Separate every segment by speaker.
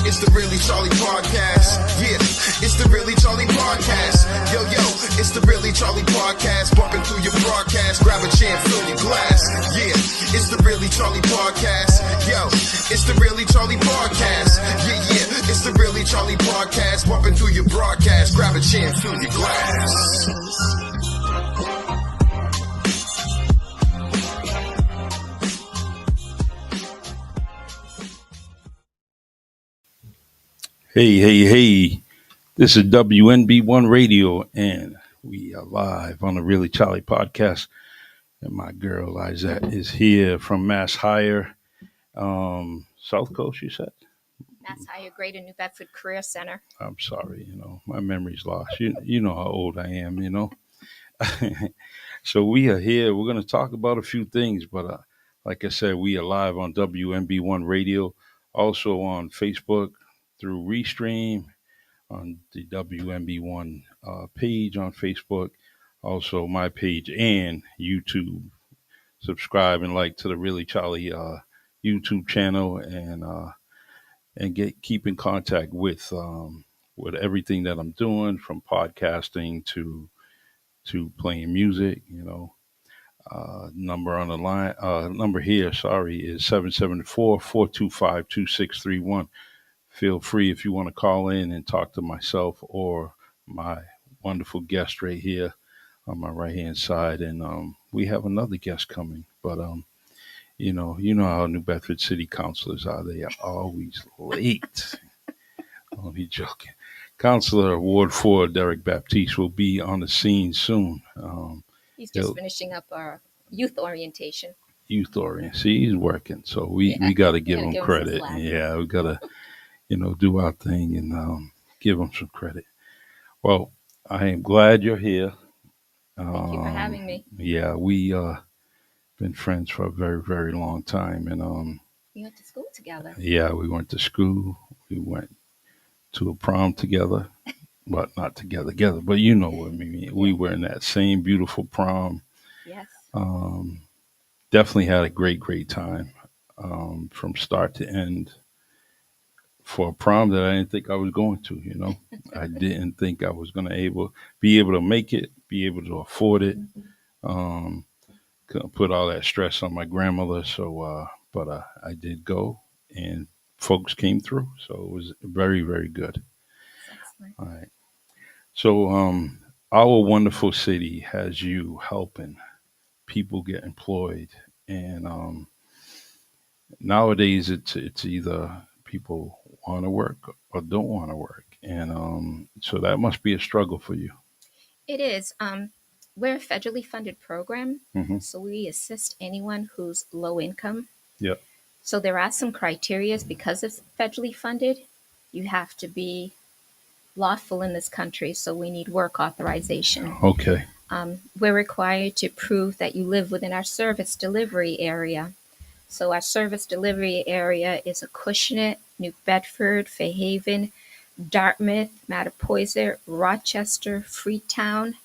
Speaker 1: it's the Really Charlie Podcast. Yeah, it's the Really Charlie Podcast. Yo, it's the Really Charlie Podcast. Bumping through your broadcast, grab a chair, fill your glass. Yeah, it's the Really Charlie Podcast. Yo, it's the Really Charlie Podcast. Yeah, it's the Really Charlie Podcast. Bumping through your broadcast, grab a chair, fill your glass.
Speaker 2: Hey. This is WNB1 Radio, and we are live on the Really Charlie Podcast. And my girl, Lizette, is here from Mass Higher, South Coast, you said?
Speaker 3: Mass Higher Greater New Bedford Career Center.
Speaker 2: I'm sorry, my memory's lost. You know how old I am, So we are here. We're going to talk about a few things, but like I said, we are live on WNB1 Radio, also on Facebook through Restream, on the WNB1 page on Facebook, also my page and YouTube. Subscribe and like to the Really Charlie YouTube channel, and keep in contact with everything that I'm doing, from podcasting to playing music. Number on the line, number here, sorry, is 774-425-2631. Feel free if you want to call in and talk to myself or my wonderful guest right here on my right hand side. And we have another guest coming, but you know how New Bedford City councilors are. They are always late. Only joking. Councilor Ward 4 Derek Baptiste will be on the scene soon.
Speaker 3: He's just finishing up our youth orientation.
Speaker 2: See, he's working, so we got to give him credit. Yeah, we got to do our thing and give him some credit. Well, I am glad you're here.
Speaker 3: Thank you for having me.
Speaker 2: Yeah, we been friends for a very, very long time, and
Speaker 3: we went to school together.
Speaker 2: Yeah, we went to school. We went to a prom together, but not together, but you know what I mean. Yeah. We were in that same beautiful prom.
Speaker 3: Yes.
Speaker 2: Definitely had a great time from start to end. For a prom that I didn't think I was going to, I didn't think I was going to be able to make it, be able to afford it. Couldn't put all that stress on my grandmother, so but I did go, and folks came through, so it was very, very good.
Speaker 3: Excellent.
Speaker 2: All right. So our wonderful city has you helping people get employed, and nowadays it's either people want to work or don't want to work, and so that must be a struggle for you.
Speaker 3: It is. We're a federally funded program,
Speaker 2: Mm-hmm.
Speaker 3: so we assist anyone who's low income.
Speaker 2: Yep.
Speaker 3: So there are some criteria. Because it's federally funded, you have to be lawful in this country, so we need work authorization.
Speaker 2: Okay.
Speaker 3: We're required to prove that you live within our service delivery area. So our service delivery area is Acushnet, New Bedford, Fairhaven, Dartmouth, Mattapoisett, Rochester, Freetown,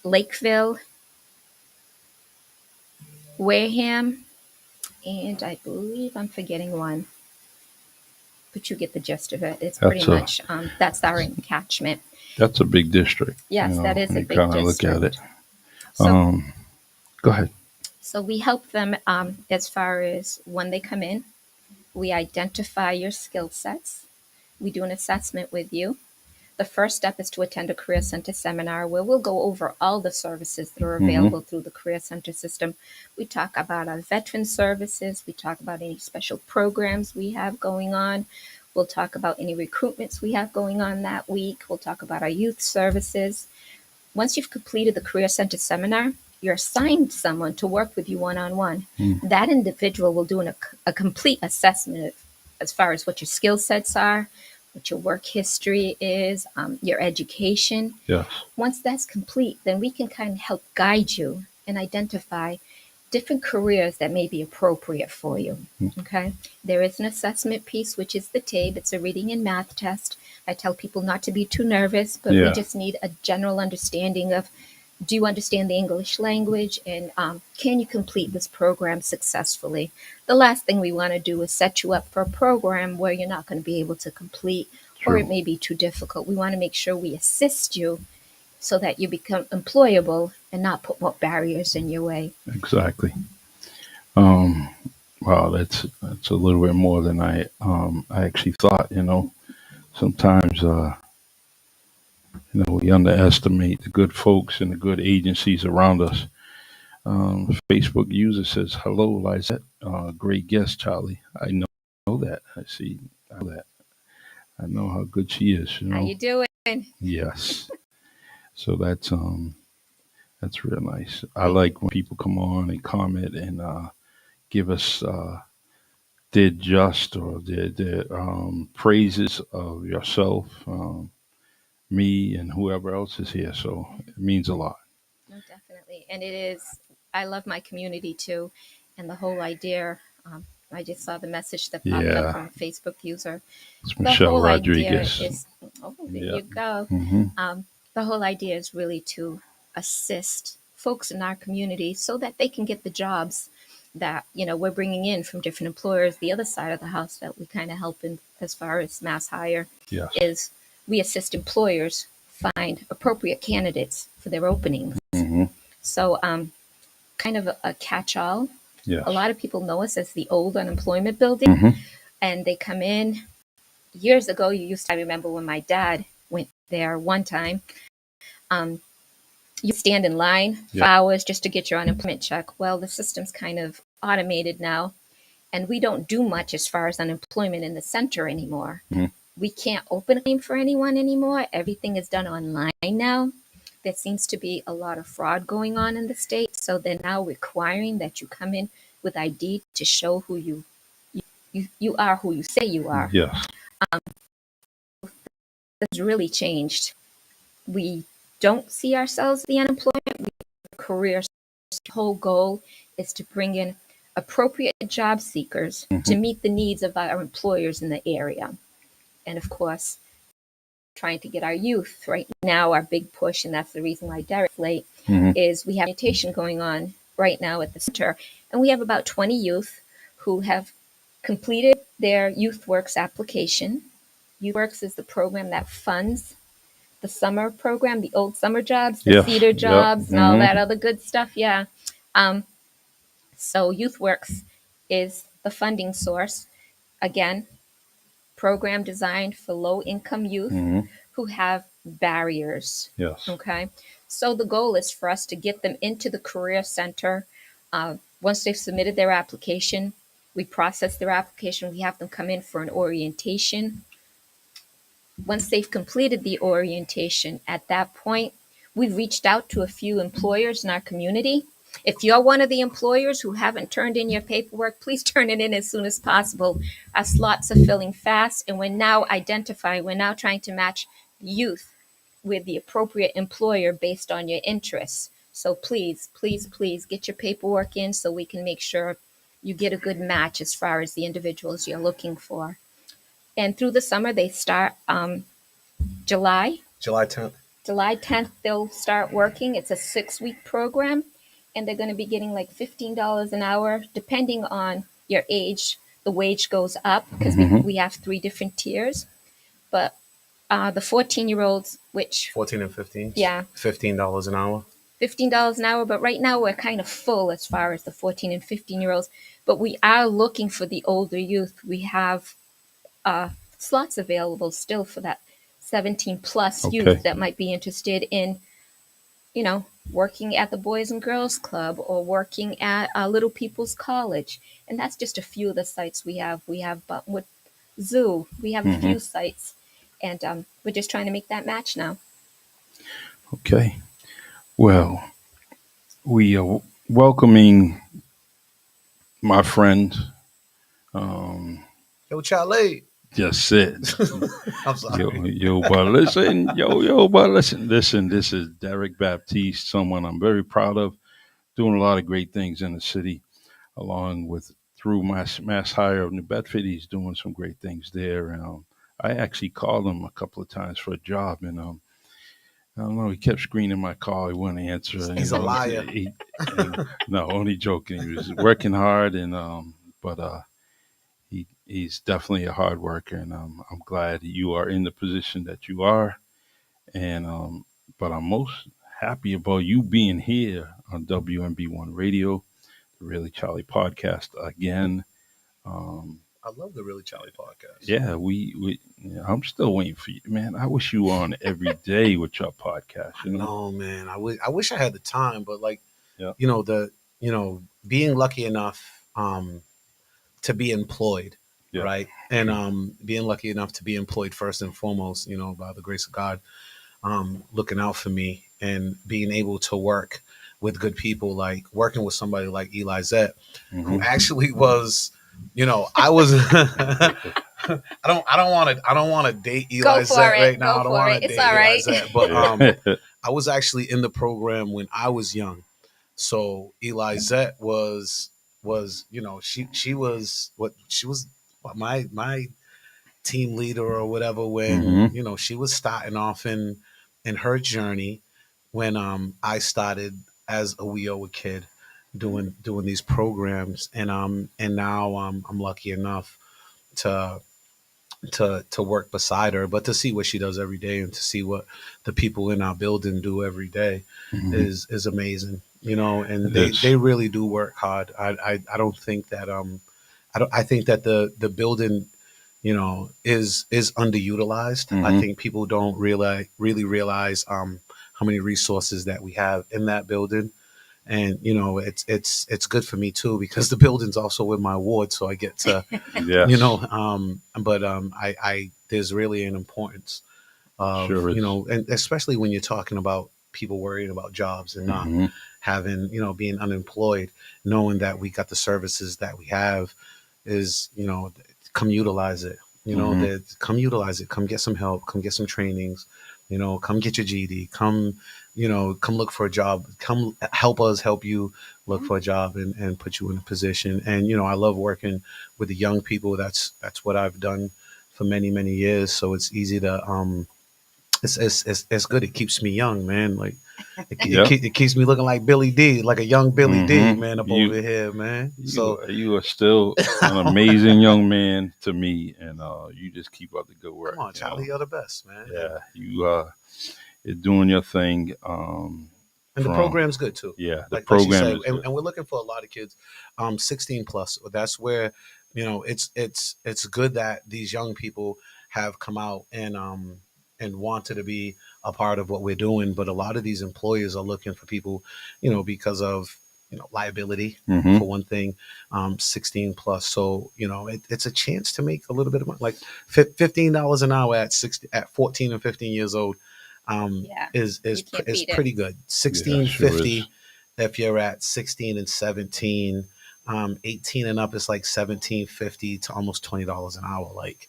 Speaker 3: Lakeville, Wareham, and I believe I'm forgetting one. But you get the gist of it. It's pretty much, that's our catchment.
Speaker 2: That's a big district.
Speaker 3: Yes, that is a big
Speaker 2: district. Look at it. So, go ahead.
Speaker 3: So we help them as far as when they come in. We identify your skill sets. We do an assessment with you. The first step is to attend a Career Center seminar where we'll go over all the services that are available through the Career Center system. We talk about our veteran services. We talk about any special programs we have going on. We'll talk about any recruitments we have going on that week. We'll talk about our youth services. Once you've completed the Career Center seminar, you're assigned someone to work with you one-on-one. That individual will do a complete assessment as far as what your skill sets are, what your work history is, your education.
Speaker 2: Yes.
Speaker 3: Once that's complete, then we can kind of help guide you and identify different careers that may be appropriate for you. Okay. There is an assessment piece, which is the TABE. It's a reading and math test. I tell people not to be too nervous, but we just need a general understanding of do you understand the English language, and can you complete this program successfully? The last thing we want to do is set you up for a program where you're not going to be able to complete, or it
Speaker 2: True.
Speaker 3: may be too difficult. We want to make sure we assist you so that you become employable and not put more barriers in your way.
Speaker 2: Exactly. Um, wow, that's a little bit more than I actually thought. Sometimes we underestimate the good folks and the good agencies around us. Facebook user says, "Hello, Lizette. Great guest, Charlie. I know that. I see. I know that. I know how good she is.
Speaker 3: How you doing?
Speaker 2: Yes. So that's real nice. I like when people come on and comment and give us their just or their praises of yourself, me, and whoever else is here. So it means a lot.
Speaker 3: No, definitely. And it is, I love my community too. And the whole idea, I just saw the message that popped up
Speaker 2: Yeah,
Speaker 3: from a Facebook user.
Speaker 2: it's
Speaker 3: The
Speaker 2: Michelle
Speaker 3: whole idea
Speaker 2: Rodriguez.
Speaker 3: is, oh, there
Speaker 2: Yeah.
Speaker 3: you go.
Speaker 2: Hmm.
Speaker 3: The whole idea is really to assist folks in our community so that they can get the jobs that, we're bringing in from different employers. The other side of the house that we kind of help in as far as mass hire
Speaker 2: Yes.
Speaker 3: is we assist employers find appropriate candidates for their openings.
Speaker 2: Hmm.
Speaker 3: So, kind of a catch-all. A
Speaker 2: Yes.
Speaker 3: lot of people know us as the old unemployment building,
Speaker 2: Hmm.
Speaker 3: and they come in. Years ago, I remember when my dad went there one time. Um, you stand in line for
Speaker 2: Yeah.
Speaker 3: hours just to get your unemployment check. Well, the system's kind of automated now, and we don't do much as far as unemployment in the center anymore.
Speaker 2: Hmm.
Speaker 3: We can't open a claim for anyone anymore. Everything is done online now. There seems to be a lot of fraud going on in the state, so they're now requiring that you come in with ID to show who you are, who you say you are.
Speaker 2: Yes.
Speaker 3: That's really changed. We don't see ourselves as the unemployment. We have careers. The whole goal is to bring in appropriate job seekers to
Speaker 2: Hmm.
Speaker 3: meet the needs of our employers in the area. And of course, trying to get our youth right now, our big push, and that's the reason why Derek's late,
Speaker 2: Hmm.
Speaker 3: is we have orientation going on right now at the center. And we have about 20 youth who have completed their YouthWorks application. YouthWorks is the program that funds the summer program, the old summer jobs, the
Speaker 2: Yes.
Speaker 3: theater
Speaker 2: Yep.
Speaker 3: jobs, and all
Speaker 2: Hmm.
Speaker 3: that other good stuff. Yeah. Um, so YouthWorks is the funding source. Again, program designed for low income youth
Speaker 2: Hmm.
Speaker 3: who have barriers.
Speaker 2: Yes.
Speaker 3: Okay. So the goal is for us to get them into the Career Center. Once they've submitted their application, we process their application. We have them come in for an orientation. Once they've completed the orientation, at that point, we've reached out to a few employers in our community. If you're one of the employers who haven't turned in your paperwork, please turn it in as soon as possible. Our slots are filling fast, and we're now trying to match youth with the appropriate employer based on your interests. So please, please, please get your paperwork in so we can make sure you get a good match as far as the individuals you're looking for. And through the summer, they start July.
Speaker 4: July 10th.
Speaker 3: July 10th, they'll start working. It's a 6-week program, and they're going to be getting like $15 an hour, depending on your age. The wage goes up because
Speaker 2: Hmm.
Speaker 3: we have 3 different tiers. But the 14-year-olds, which,
Speaker 4: 14 and 15.
Speaker 3: yeah,
Speaker 4: $15 an hour.
Speaker 3: $15 an hour. But right now, we're kind of full as far as the 14 and 15-year-olds. But we are looking for the older youth. We have slots available still for that 17 plus
Speaker 2: Okay.
Speaker 3: youth that might be interested in, working at the Boys and Girls Club or working at Little People's College. And that's just a few of the sites we have. We have Buttonwood Zoo. We have a
Speaker 2: Hmm.
Speaker 3: few sites. And we're just trying to make that match now.
Speaker 2: Okay. Well, we are welcoming my friend. Um,
Speaker 4: Yo, Charlie.
Speaker 2: just it.
Speaker 4: I'm sorry.
Speaker 2: But listen. This is Derek Baptiste, someone I'm very proud of, doing a lot of great things in the city, along with through Mass Hire of New Bedford. He's doing some great things there. I actually called him a couple of times for a job, and I don't know. He kept screening my call. He wouldn't answer.
Speaker 4: He's a liar.
Speaker 2: No, only joking. He was working hard, and but he's definitely a hard worker, and I'm glad you are in the position that you are, and but I'm most happy about you being here on WMB1 Radio, the Really Charlie podcast again. Um,
Speaker 4: I love the Really Charlie podcast.
Speaker 2: yeah, we yeah, I'm still waiting for you, man. I wish you were on every day with your podcast. You know,
Speaker 4: No, man. I wish I had the time, but like,
Speaker 2: yeah,
Speaker 4: being lucky enough to be employed,
Speaker 2: yeah,
Speaker 4: right? And being lucky enough to be employed first and foremost, by the grace of God, looking out for me and being able to work with good people, like working with somebody like Eli Zett, who
Speaker 2: hmm
Speaker 4: actually was, I was. I don't want to date
Speaker 3: Go
Speaker 4: Eli
Speaker 3: for
Speaker 4: Zett
Speaker 3: it.
Speaker 4: right now.
Speaker 3: Go
Speaker 4: I don't
Speaker 3: for
Speaker 4: want
Speaker 3: it.
Speaker 4: to
Speaker 3: It's
Speaker 4: date
Speaker 3: all
Speaker 4: Eli
Speaker 3: right.
Speaker 4: Zett, but
Speaker 2: yeah.
Speaker 4: I was actually in the program when I was young. So Eli Zett was she was my team leader or whatever when
Speaker 2: hmm
Speaker 4: she was starting off in her journey when I started as a wee old kid doing these programs, and now I'm lucky enough to to work beside her, but to see what she does every day and to see what the people in our building do every day
Speaker 2: hmm
Speaker 4: is amazing. And
Speaker 2: It
Speaker 4: they
Speaker 2: is.
Speaker 4: they really do work hard. I don't think that I think that the building is underutilized. I
Speaker 2: hmm
Speaker 4: think people don't really realize how many resources that we have in that building. And it's good for me too, because the building's also in my ward, so I get to
Speaker 2: Yes,
Speaker 4: but I there's really an importance of
Speaker 2: sure is.
Speaker 4: and especially when you're talking about people worrying about jobs and not
Speaker 2: hmm
Speaker 4: having being unemployed, knowing that we got the services that we have is come utilize it.
Speaker 2: hmm
Speaker 4: Come utilize it. Come get some help. Come get some trainings. Come get your GD. Come look for a job. Come help us help you look for a job and put you in a position. And I love working with the young people. That's what I've done for many years. So it's easy to it's good. It keeps me young, man. Like
Speaker 2: Yep.
Speaker 4: it keeps me looking like Billy D, like a young Billy D,
Speaker 2: hmm
Speaker 4: man, up
Speaker 2: You
Speaker 4: over here, man. So
Speaker 2: you are still an amazing young man to me, and you just keep up the good
Speaker 4: come
Speaker 2: work.
Speaker 4: on, Charlie, you're the best, man. And,
Speaker 2: Yeah, you you're doing your thing.
Speaker 4: and the
Speaker 2: From
Speaker 4: program's good too.
Speaker 2: yeah, the
Speaker 4: Like she
Speaker 2: program
Speaker 4: said,
Speaker 2: is
Speaker 4: and,
Speaker 2: good.
Speaker 4: and we're looking for a lot of kids, 16 plus. That's where it's good that these young people have come out and wanted to be a part of what we're doing. But a lot of these employers are looking for people, because of liability
Speaker 2: hmm
Speaker 4: for one thing, 16 plus. So it's a chance to make a little bit of money, like $15 an hour at 14 and 15 years old.
Speaker 3: Yeah,
Speaker 4: Is
Speaker 3: you can't
Speaker 4: is
Speaker 3: beat it.
Speaker 4: pretty good.
Speaker 2: Yeah, sure is.
Speaker 4: 16.50 if you're at 16 and 17. 18 and up is like 17.50 to almost $20 an hour. Like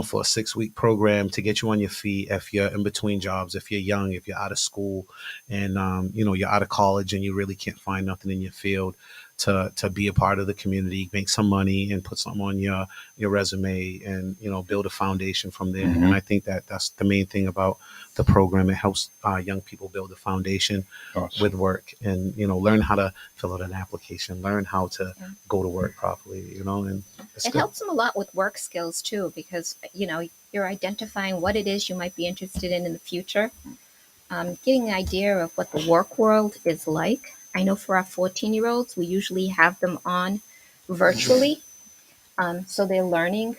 Speaker 4: for a 6 week program to get you on your feet if you're in between jobs, if you're young, if you're out of school, and you're out of college and you really can't find nothing in your field to be a part of the community, make some money and put something on your resume, and build a foundation from there.
Speaker 2: hmm
Speaker 4: And I think that that's the main thing about the program. It helps young people build a foundation
Speaker 2: Awesome.
Speaker 4: with work, and learn how to fill out an application, learn how to
Speaker 3: Yeah.
Speaker 4: go to work properly, and it's
Speaker 3: It
Speaker 4: good.
Speaker 3: helps them a lot with work skills too, because you're identifying what it is you might be interested in the future, getting an idea of what the work world is like. I know for our 14-year-olds, we usually have them on virtually, so they're learning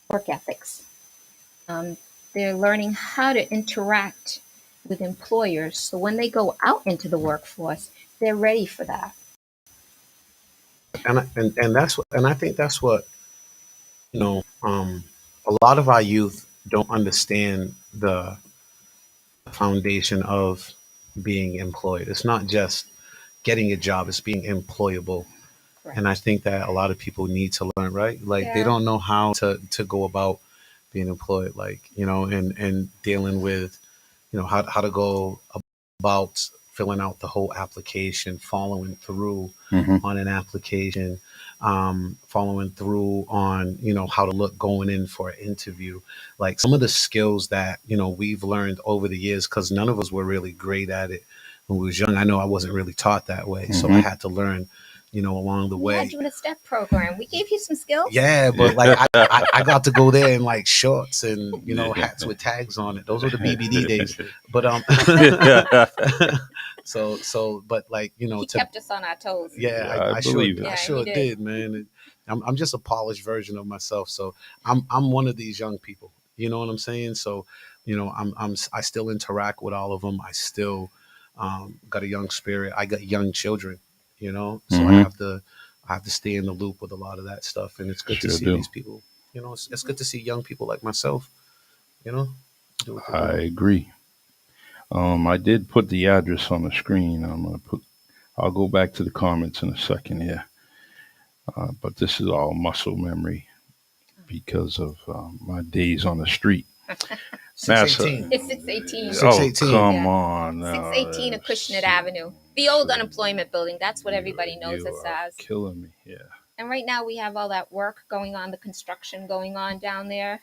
Speaker 3: work ethics. Um, they're learning how to interact with employers, so when they go out into the workforce, they're ready for that.
Speaker 4: And that's what, and I think that's what a lot of our youth don't understand the foundation of being employed. It's not just getting a job; it's being employable. And I
Speaker 3: Correct.
Speaker 4: think that a lot of people need to learn, right? Like they
Speaker 3: Yeah.
Speaker 4: don't know how to go about being employed, like and dealing with how to go about filling out the whole application, following through
Speaker 2: hmm
Speaker 4: on an application, following through on, how to look going in for an interview. Like some of the skills that, we've learned over the years, because none of us were really great at it when we was young. I know I wasn't really taught that way. So I
Speaker 2: Hmm.
Speaker 4: had to learn, along the
Speaker 3: We had
Speaker 4: way.
Speaker 3: you in a step program. We gave you some skills.
Speaker 4: Yeah, but like
Speaker 2: Yeah.
Speaker 4: I got to go there in like shorts and
Speaker 2: Yeah.
Speaker 4: hats with tags on it. Those were the BBD days. But but like
Speaker 3: He
Speaker 4: to
Speaker 3: kept us on our toes.
Speaker 4: yeah,
Speaker 2: Yeah, I believe it.
Speaker 4: I
Speaker 3: Yeah, he
Speaker 4: sure
Speaker 3: did.
Speaker 4: did, man. I'm just a polished version of myself. So I'm one of these young people. You know what I'm saying? So I still interact with all of them. I still got a young spirit. I got young children. So
Speaker 2: Hmm.
Speaker 4: I have to stay in the loop with a lot of that stuff, and it's good to
Speaker 2: Sure
Speaker 4: see
Speaker 2: do.
Speaker 4: these people. It's good to see young people like myself. You know, do what they're
Speaker 2: I
Speaker 4: doing.
Speaker 2: agree. I did put the address on the screen. I'll go back to the comments in a second here. But this is all muscle memory because of my days on the street.
Speaker 4: Six
Speaker 2: NASA.
Speaker 4: eighteen.
Speaker 3: It's 618.
Speaker 4: Six
Speaker 2: Oh,
Speaker 4: eighteen.
Speaker 2: come
Speaker 3: Yeah.
Speaker 2: on.
Speaker 3: 618 Acushnet Avenue. The old unemployment building. That's what everybody knows
Speaker 2: You
Speaker 3: us
Speaker 2: are
Speaker 3: as.
Speaker 2: killing me. Yeah.
Speaker 3: And right now we have all that work going on, the construction going on down there.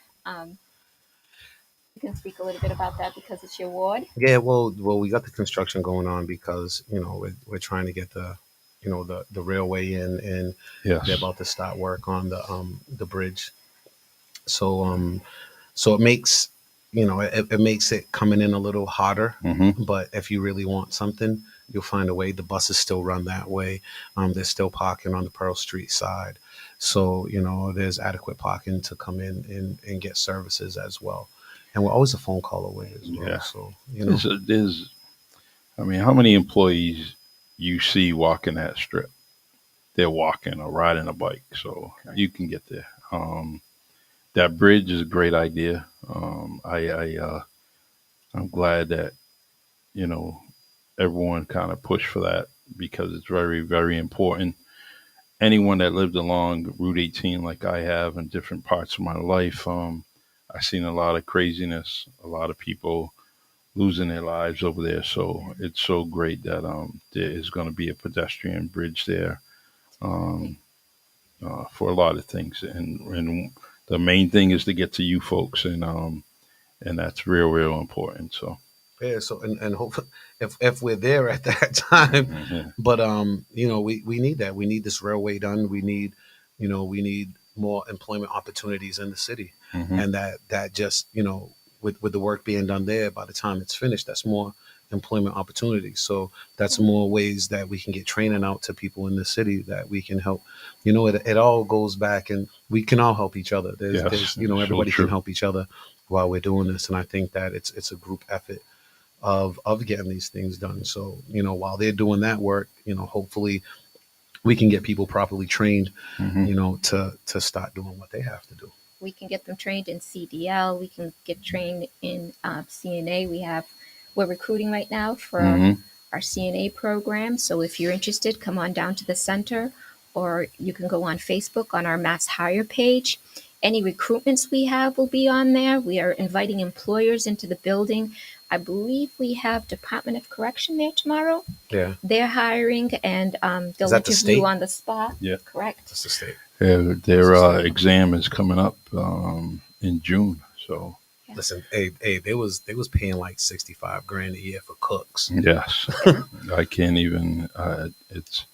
Speaker 3: You can speak a little bit about that because it's your ward.
Speaker 4: Yeah, well, we got the construction going on because we're trying to get the railway in, and they're
Speaker 2: Yes.
Speaker 4: about to start work on the bridge. So so it makes it makes it coming in a little harder.
Speaker 2: Hmm.
Speaker 4: But if you really want something, you'll find a way. The buses still run that way. They're still parking on the Pearl Street side, so there's adequate parking to come in and get services as well. And we're always a phone call away as well.
Speaker 2: Yeah.
Speaker 4: So
Speaker 2: I mean, how many employees you see walking that strip? They're walking or riding a bike, so
Speaker 4: okay.
Speaker 2: you can get there. That bridge is a great idea. I'm glad that you know everyone kind of pushed for that because it's very, very important. Anyone that lived along Route 18 like I have in different parts of my life, I've seen a lot of craziness, a lot of people losing their lives over there. So it's so great that there is going to be a pedestrian bridge there um, for a lot of things, and the main thing is to get to you folks, and that's real, real important. So
Speaker 4: Yeah, so and hope if we're there at that time,
Speaker 2: hmm.
Speaker 4: but we need that. We need this railway done. We need more employment opportunities in the city,
Speaker 2: Hmm.
Speaker 4: and that just with the work being done there, by the time it's finished, that's more employment opportunities. So that's more ways that we can get training out to people in the city that we can help. It all goes back, and we can all help each other. There's
Speaker 2: Yes, so
Speaker 4: everybody can
Speaker 2: true.
Speaker 4: help each other while we're doing this, and I think that it's a group effort of getting these things done. So while they're doing that work, hopefully we can get people properly trained,
Speaker 2: Hmm.
Speaker 4: to start doing what they have to do.
Speaker 3: We can get them trained in CDL. We can get trained in CNA. We're recruiting right now for
Speaker 2: Hmm.
Speaker 3: our CNA program. So if you're interested, come on down to the center, or you can go on Facebook on our Mass Hire page. Any recruitments we have will be on there. We are inviting employers into the building. I believe we have Department of Correction there tomorrow.
Speaker 4: Yeah,
Speaker 3: They're hiring, and
Speaker 4: is
Speaker 3: they'll
Speaker 4: that the
Speaker 3: interview
Speaker 4: state?
Speaker 3: on the spot.
Speaker 2: Yeah,
Speaker 3: Correct.
Speaker 4: That's the state. That's
Speaker 2: their
Speaker 4: the state.
Speaker 2: exam is coming up in June. So
Speaker 3: Yeah.
Speaker 4: Listen, hey, they was paying like 65 grand a year for cooks.
Speaker 2: yes, I can't even. It's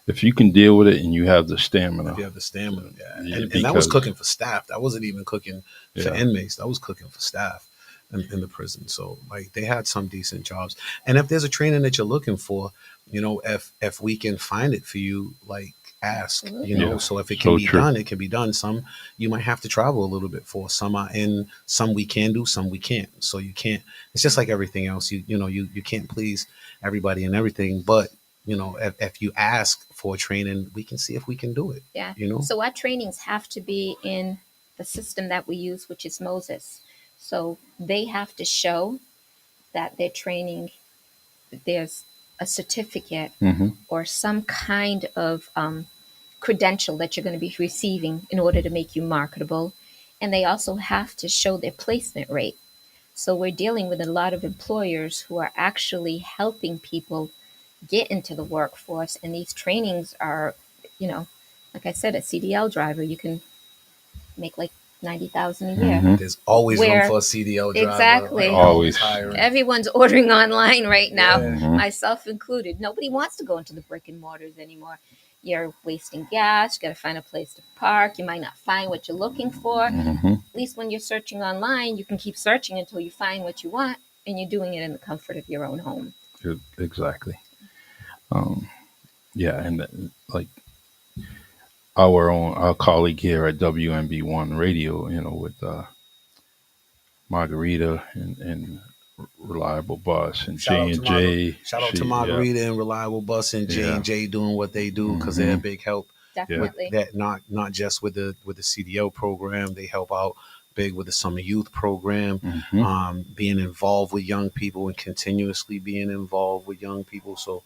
Speaker 2: if you can deal with it and you have the
Speaker 4: If
Speaker 2: stamina,
Speaker 4: you have the stamina, yeah. And that was
Speaker 2: because
Speaker 4: cooking for staff. That wasn't even cooking for
Speaker 2: yeah,
Speaker 4: inmates. That was cooking for staff in the prison. So like they had some decent jobs. And if there's a training that you're looking for, if we can find it for you, like ask,
Speaker 3: Absolutely.
Speaker 2: yeah,
Speaker 4: so if it can
Speaker 2: so
Speaker 4: be
Speaker 2: true.
Speaker 4: done, it can be done. Some you might have to travel a little bit for. Some are in, some we can do, some we can't. So you can't, it's just like everything else. You can't please everybody and everything, but if you ask for training, we can see if we can do it.
Speaker 3: Yeah.
Speaker 4: You know,
Speaker 3: So our trainings have to be in the system that we use, which is Moses. So they have to show that their training, there's a certificate
Speaker 2: Hmm.
Speaker 3: or some kind of credential that you're going to be receiving in order to make you marketable. And they also have to show their placement rate. So we're dealing with a lot of employers who are actually helping people get into the workforce. And these trainings are, you know, Like I said, a CDL driver, you can make like 90,000 a year.
Speaker 2: Mhm.
Speaker 4: There's always room
Speaker 3: Where
Speaker 4: for a CDL driver.
Speaker 3: exactly.
Speaker 4: Like,
Speaker 2: Always.
Speaker 4: hiring.
Speaker 3: Everyone's ordering online right now,
Speaker 4: Yeah.
Speaker 2: Mhm.
Speaker 3: myself included. Nobody wants to go into the brick and mortars anymore. You're wasting gas. You got to find a place to park. You might not find what you're looking for.
Speaker 2: Mhm.
Speaker 3: At least when you're searching online, you can keep searching until you find what you want, and you're doing it in the comfort of your own home.
Speaker 2: Exactly. Um, yeah, and like our colleague here at WMB1 Radio, with Margarita and Reliable Bus and
Speaker 4: Shout
Speaker 2: J
Speaker 4: out to
Speaker 2: and J.
Speaker 4: Shout out to
Speaker 2: Yeah,
Speaker 4: Margarita and Reliable Bus and J
Speaker 2: yeah,
Speaker 4: and J doing what they do because they're a
Speaker 2: Mhm.
Speaker 4: big help
Speaker 2: yeah.
Speaker 4: with
Speaker 3: Definitely.
Speaker 4: that. Not just with the CDO program, they help out big with the summer youth program,
Speaker 2: Mhm.
Speaker 4: being involved with young people and continuously being involved with young people. So,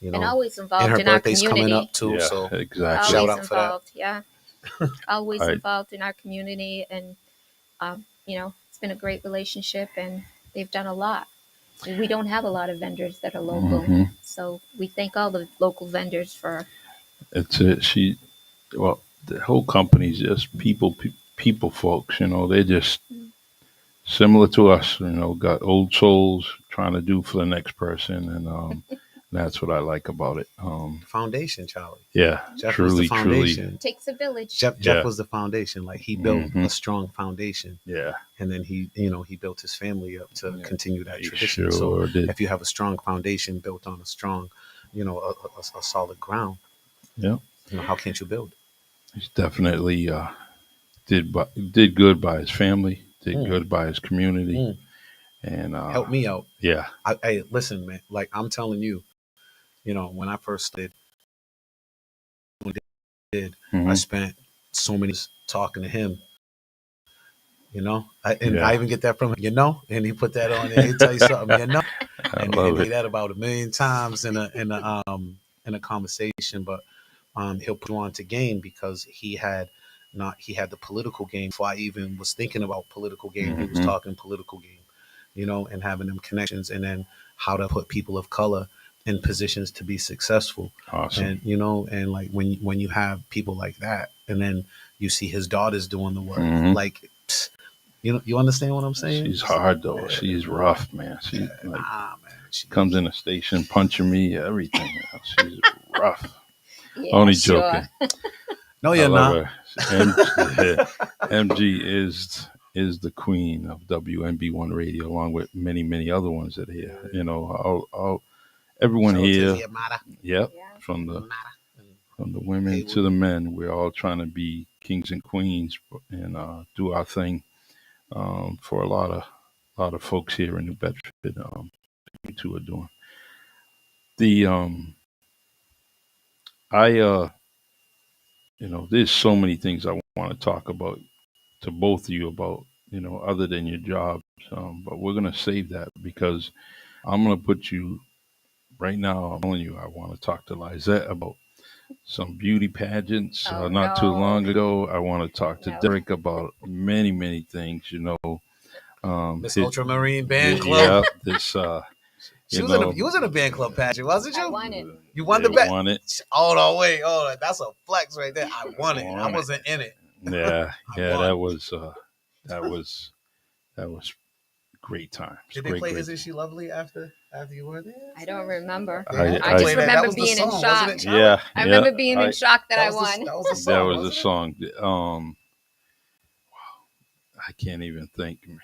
Speaker 3: And always
Speaker 4: and
Speaker 3: involved
Speaker 4: her
Speaker 3: in our
Speaker 4: birthday's coming
Speaker 3: community.
Speaker 4: up too.
Speaker 2: Yeah,
Speaker 4: So
Speaker 2: exactly.
Speaker 4: shout
Speaker 3: Always
Speaker 4: out for that.
Speaker 3: involved, yeah. Always
Speaker 2: I
Speaker 3: involved in our community, and it's been a great relationship, and they've done a lot. We don't have a lot of vendors that are local,
Speaker 2: Mhm.
Speaker 3: so we thank all the local vendors for.
Speaker 2: It's it. Well, the whole company's just people folks. They're just similar to us. Got old souls trying to do for the next person, and that's what I like about it.
Speaker 4: Foundation, Charlie.
Speaker 2: Yeah,
Speaker 4: Jeff was the
Speaker 2: truly, truly.
Speaker 4: foundation.
Speaker 3: Takes a village.
Speaker 4: Jeff
Speaker 2: Yeah.
Speaker 4: was the foundation. Like he built
Speaker 2: Mhm.
Speaker 4: a strong foundation,
Speaker 2: Yeah,
Speaker 4: and then he built his family up to
Speaker 2: Yeah.
Speaker 4: continue that
Speaker 2: he
Speaker 4: tradition. So
Speaker 2: sure did.
Speaker 4: if you have a strong foundation built on a strong, a solid ground,
Speaker 2: Yeah,
Speaker 4: how can't you build?
Speaker 2: he's definitely did good by his family, did
Speaker 4: Mm.
Speaker 2: good by his community,
Speaker 4: Mm.
Speaker 2: and
Speaker 4: Help me out.
Speaker 2: yeah,
Speaker 4: I listen, man. Like I'm telling you, when I first did, I
Speaker 2: Mhm.
Speaker 4: spent so many years talking to him. I
Speaker 2: Yeah.
Speaker 4: even get that from him. And he put that on there. He tell you something.
Speaker 2: I
Speaker 4: And
Speaker 2: love
Speaker 4: he
Speaker 2: it.
Speaker 4: that about a million times in a conversation, but he'll put you on to game because he had the political game before I even was thinking about political game. He was
Speaker 2: Mhm.
Speaker 4: talking political game, and having them connections, and then how to put people of color in positions to be successful.
Speaker 2: Awesome.
Speaker 4: And and like when you have people like that, and then you see his daughters doing the work,
Speaker 2: Mhm.
Speaker 4: like you understand what I'm saying?
Speaker 2: She's hard though. She's rough, man. She like
Speaker 4: Nah, man.
Speaker 2: comes in the station punching me, everything. She's rough.
Speaker 3: Yeah,
Speaker 2: Only
Speaker 3: sure.
Speaker 2: joking.
Speaker 4: No,
Speaker 2: I
Speaker 4: you're
Speaker 2: love
Speaker 4: not.
Speaker 2: her. MG is the queen of WMB1 Radio, along with many many other ones that are here. Everyone
Speaker 4: Shout out to
Speaker 2: here.
Speaker 4: the Amada.
Speaker 2: Yep,
Speaker 3: Yeah.
Speaker 2: from the
Speaker 4: Amada.
Speaker 2: women
Speaker 4: Haywood.
Speaker 2: to the men, we're all trying to be kings and queens and do our thing for a lot of folks here in New Bedford. You two are doing the I there's so many things I want to talk about to both of you about other than your jobs, but we're gonna save that because I'm gonna put you right now. I'm telling you, I want to talk to Lizette about some beauty pageants
Speaker 3: Oh,
Speaker 2: not too
Speaker 3: no.
Speaker 2: long ago. I want to talk to
Speaker 3: No.
Speaker 2: Derek about many, many things,
Speaker 4: Miss
Speaker 2: his-
Speaker 4: Ultramarine Band Club.
Speaker 2: Yeah, this,
Speaker 4: You was in a band club pageant, wasn't you?
Speaker 3: I won it.
Speaker 4: You won
Speaker 2: they
Speaker 4: the bet.
Speaker 2: won it.
Speaker 4: Hold on, wait, hold on. That's a flex right there. I won it. I
Speaker 2: Won it.
Speaker 4: wasn't in it.
Speaker 2: Yeah,
Speaker 4: I
Speaker 2: yeah,
Speaker 4: won.
Speaker 2: that was great times.
Speaker 4: Did they
Speaker 2: Great,
Speaker 4: play
Speaker 2: great.
Speaker 4: Isn't She Lovely after you were there?
Speaker 3: I don't remember.
Speaker 2: I-
Speaker 3: I just
Speaker 2: I-
Speaker 3: remember
Speaker 4: was the
Speaker 3: being in
Speaker 4: song,
Speaker 3: shock.
Speaker 4: wasn't it, Charlie?
Speaker 2: Yeah,
Speaker 3: I remember being in shock that I
Speaker 4: was
Speaker 3: won.
Speaker 4: that was the song.
Speaker 2: that was the
Speaker 4: wasn't it?
Speaker 2: song. I can't even think, man.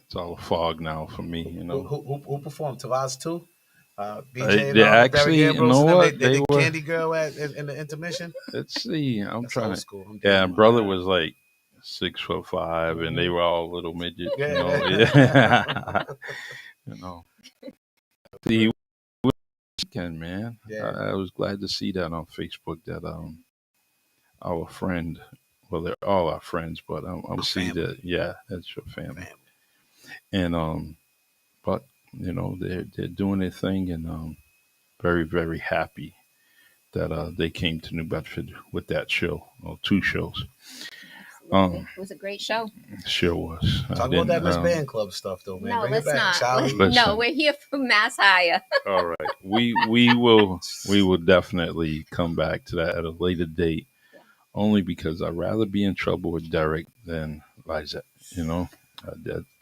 Speaker 2: It's all a fog now for me,
Speaker 4: Who performed? Tavaz too?
Speaker 2: They
Speaker 4: BJ and
Speaker 2: actually,
Speaker 4: Derek
Speaker 2: you
Speaker 4: Ambrose.
Speaker 2: know
Speaker 4: and them,
Speaker 2: what?
Speaker 4: They
Speaker 2: They
Speaker 4: did
Speaker 2: were.
Speaker 4: Candy Girl in the intermission.
Speaker 2: Let's see. I'm
Speaker 4: That's
Speaker 2: trying
Speaker 4: old
Speaker 2: to.
Speaker 4: school. I'm
Speaker 2: Yeah,
Speaker 4: dating
Speaker 2: and
Speaker 4: my
Speaker 2: brother
Speaker 4: guy.
Speaker 2: was like 6'5", and they were all little midgets.
Speaker 4: Yeah.
Speaker 2: Yeah. The weekend, man.
Speaker 4: Yeah.
Speaker 2: I was glad to see that on Facebook that our friend, well, they're all our friends, but I'm see
Speaker 4: family.
Speaker 2: that. Yeah, that's your family.
Speaker 4: Family.
Speaker 2: And but they're doing their thing, and very very happy that they came to New Bedford with that show, or two shows.
Speaker 3: Absolutely.
Speaker 2: Um,
Speaker 3: It was a great show.
Speaker 2: sure was. I
Speaker 4: Talk about
Speaker 2: didn't.
Speaker 4: that Miss Band Club stuff, though, man.
Speaker 3: No,
Speaker 4: Bring it
Speaker 3: let's
Speaker 4: back,
Speaker 3: not.
Speaker 4: Charlie.
Speaker 3: No,
Speaker 2: Listen.
Speaker 3: we're here for Mass Hire.
Speaker 2: All right, we will definitely come back to that at a later date.
Speaker 3: Yeah.
Speaker 2: Only because I'd rather be in trouble with Derek than Lizette. You know,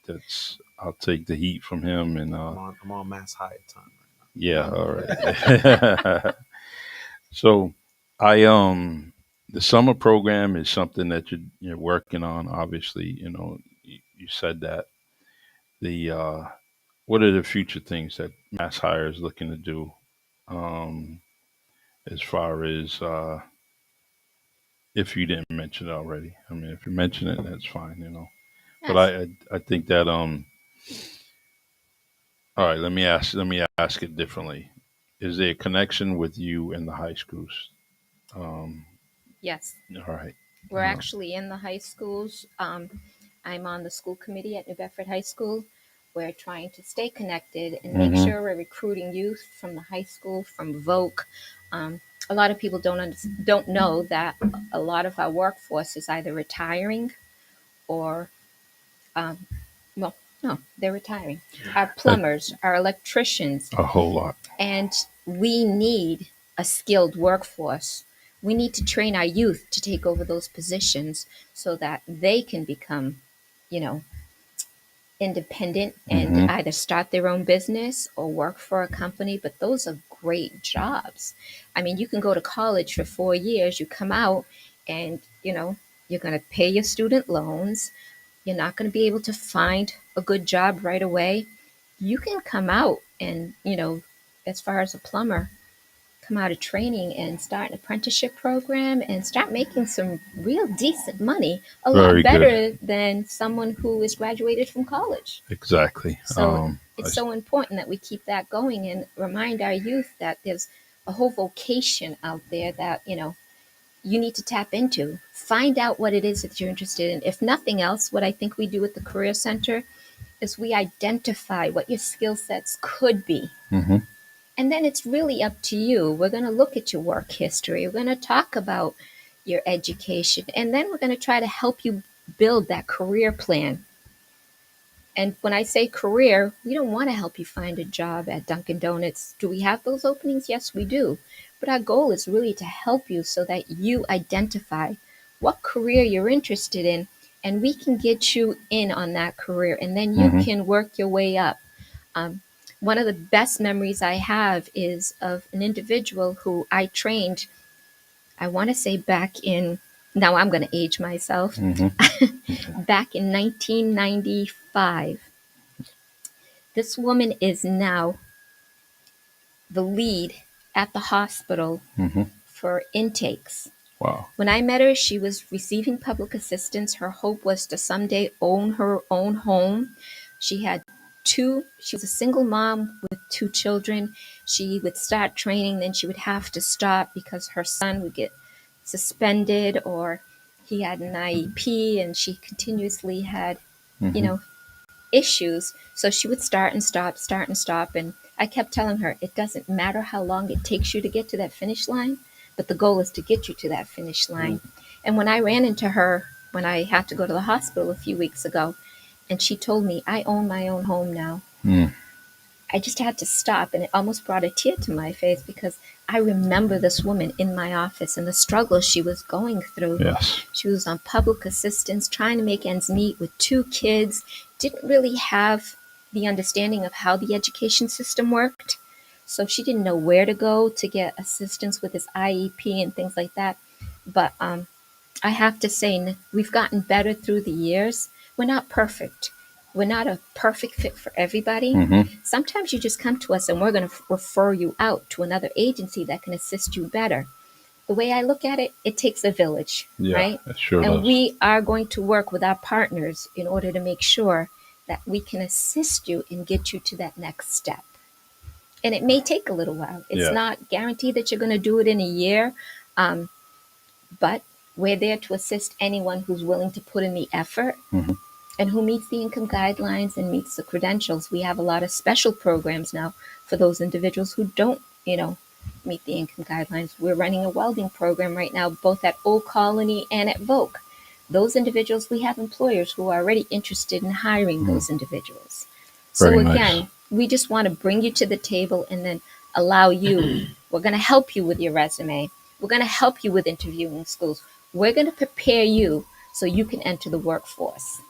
Speaker 2: that's I'll take the heat from him, and
Speaker 4: I'm on Mass High time right
Speaker 2: yeah, all right. So, I the summer program is something that you're working on. Obviously, you said that the what are the future things that Mass Hire is looking to do, um, as far as if you didn't mention it already. I mean, if you mention it, that's fine. But
Speaker 3: Yes.
Speaker 2: I think that all right. Let me ask it differently. Is there a connection with you and the high schools? Um,
Speaker 3: Yes.
Speaker 2: all right.
Speaker 3: We're actually in the high schools. I'm on the school committee at New Bedford High School. We're trying to stay connected and make
Speaker 2: Mhm.
Speaker 3: sure we're recruiting youth from the high school, from Voc. A lot of people don't know that a lot of our workforce is either retiring or, um, well, no, they're retiring. Our plumbers, our electricians,
Speaker 2: A whole lot.
Speaker 3: and we need a skilled workforce. We need to train our youth to take over those positions so that they can become, you know, independent and
Speaker 2: Mhm.
Speaker 3: either start their own business or work for a company. But those are great jobs. I mean, you can go to college for 4 years, you come out, and, you're going to pay your student loans. You're not going to be able to find a good job right away. You can come out and, as far as a plumber, come out of training and start an apprenticeship program and start making some real decent money, a lot
Speaker 2: Very good.
Speaker 3: better than someone who is graduated from college.
Speaker 2: Exactly.
Speaker 3: So
Speaker 2: I
Speaker 3: it's so important that we keep that going and remind our youth that there's a whole vocation out there that, you need to tap into. Find out what it is that you're interested in. If nothing else, what I think we do at the Career Center is we identify what your skill sets could be.
Speaker 2: Mhm.
Speaker 3: And then it's really up to you. We're going to look at your work history. We're going to talk about your education. And then we're going to try to help you build that career plan. And when I say career, we don't want to help you find a job at Dunkin' Donuts. Do we have those openings? Yes, we do. But our goal is really to help you so that you identify what career you're interested in, and we can get you in on that career. And then you
Speaker 2: Mhm.
Speaker 3: can work your way up. Um, One of the best memories I have is of an individual who I trained, I want to say back in, now I'm going to age myself,
Speaker 2: Mhm.
Speaker 3: back in 1995. This woman is now the lead at the hospital
Speaker 2: Mhm.
Speaker 3: for intakes.
Speaker 2: Wow.
Speaker 3: When I met her, she was receiving public assistance. Her hope was to someday own her own home. She was a single mom with 2 children. She would start training, then she would have to stop because her son would get suspended or he had an IEP and she continuously had, you
Speaker 2: Mhm.
Speaker 3: know, issues. So she would start and stop, start and stop. And I kept telling her, it doesn't matter how long it takes you to get to that finish line, but the goal is to get you to that finish line. And when I ran into her, when I had to go to the hospital a few weeks ago, and she told me, I own my own home now.
Speaker 2: Mm.
Speaker 3: I just had to stop, and it almost brought a tear to my face because I remember this woman in my office and the struggles she was going through.
Speaker 2: Yes.
Speaker 3: She was on public assistance, trying to make ends meet with 2 kids, didn't really have the understanding of how the education system worked. So she didn't know where to go to get assistance with his IEP and things like that. But I have to say, we've gotten better through the years. We're not perfect. We're not a perfect fit for everybody.
Speaker 2: Mhm.
Speaker 3: Sometimes you just come to us and we're going to refer you out to another agency that can assist you better. The way I look at it, it takes a village,
Speaker 2: Yeah,
Speaker 3: right?
Speaker 2: it sure
Speaker 3: And
Speaker 2: does.
Speaker 3: we are going to work with our partners in order to make sure that we can assist you and get you to that next step. And it may take a little while. It's
Speaker 2: Yeah.
Speaker 3: not guaranteed that you're going to do it in a year, um, but we're there to assist anyone who's willing to put in the effort
Speaker 2: Mhm.
Speaker 3: and who meets the income guidelines and meets the credentials. We have a lot of special programs now for those individuals who don't, meet the income guidelines. We're running a welding program right now, both at Old Colony and at Voc. those individuals, we have employers who are already interested in hiring
Speaker 2: Mm.
Speaker 3: those individuals. So
Speaker 2: Very nice.
Speaker 3: again, we just want to bring you to the table and then allow you, we're going to help you with your resume. We're going to help you with interviewing schools. We're going to prepare you so you can enter the workforce.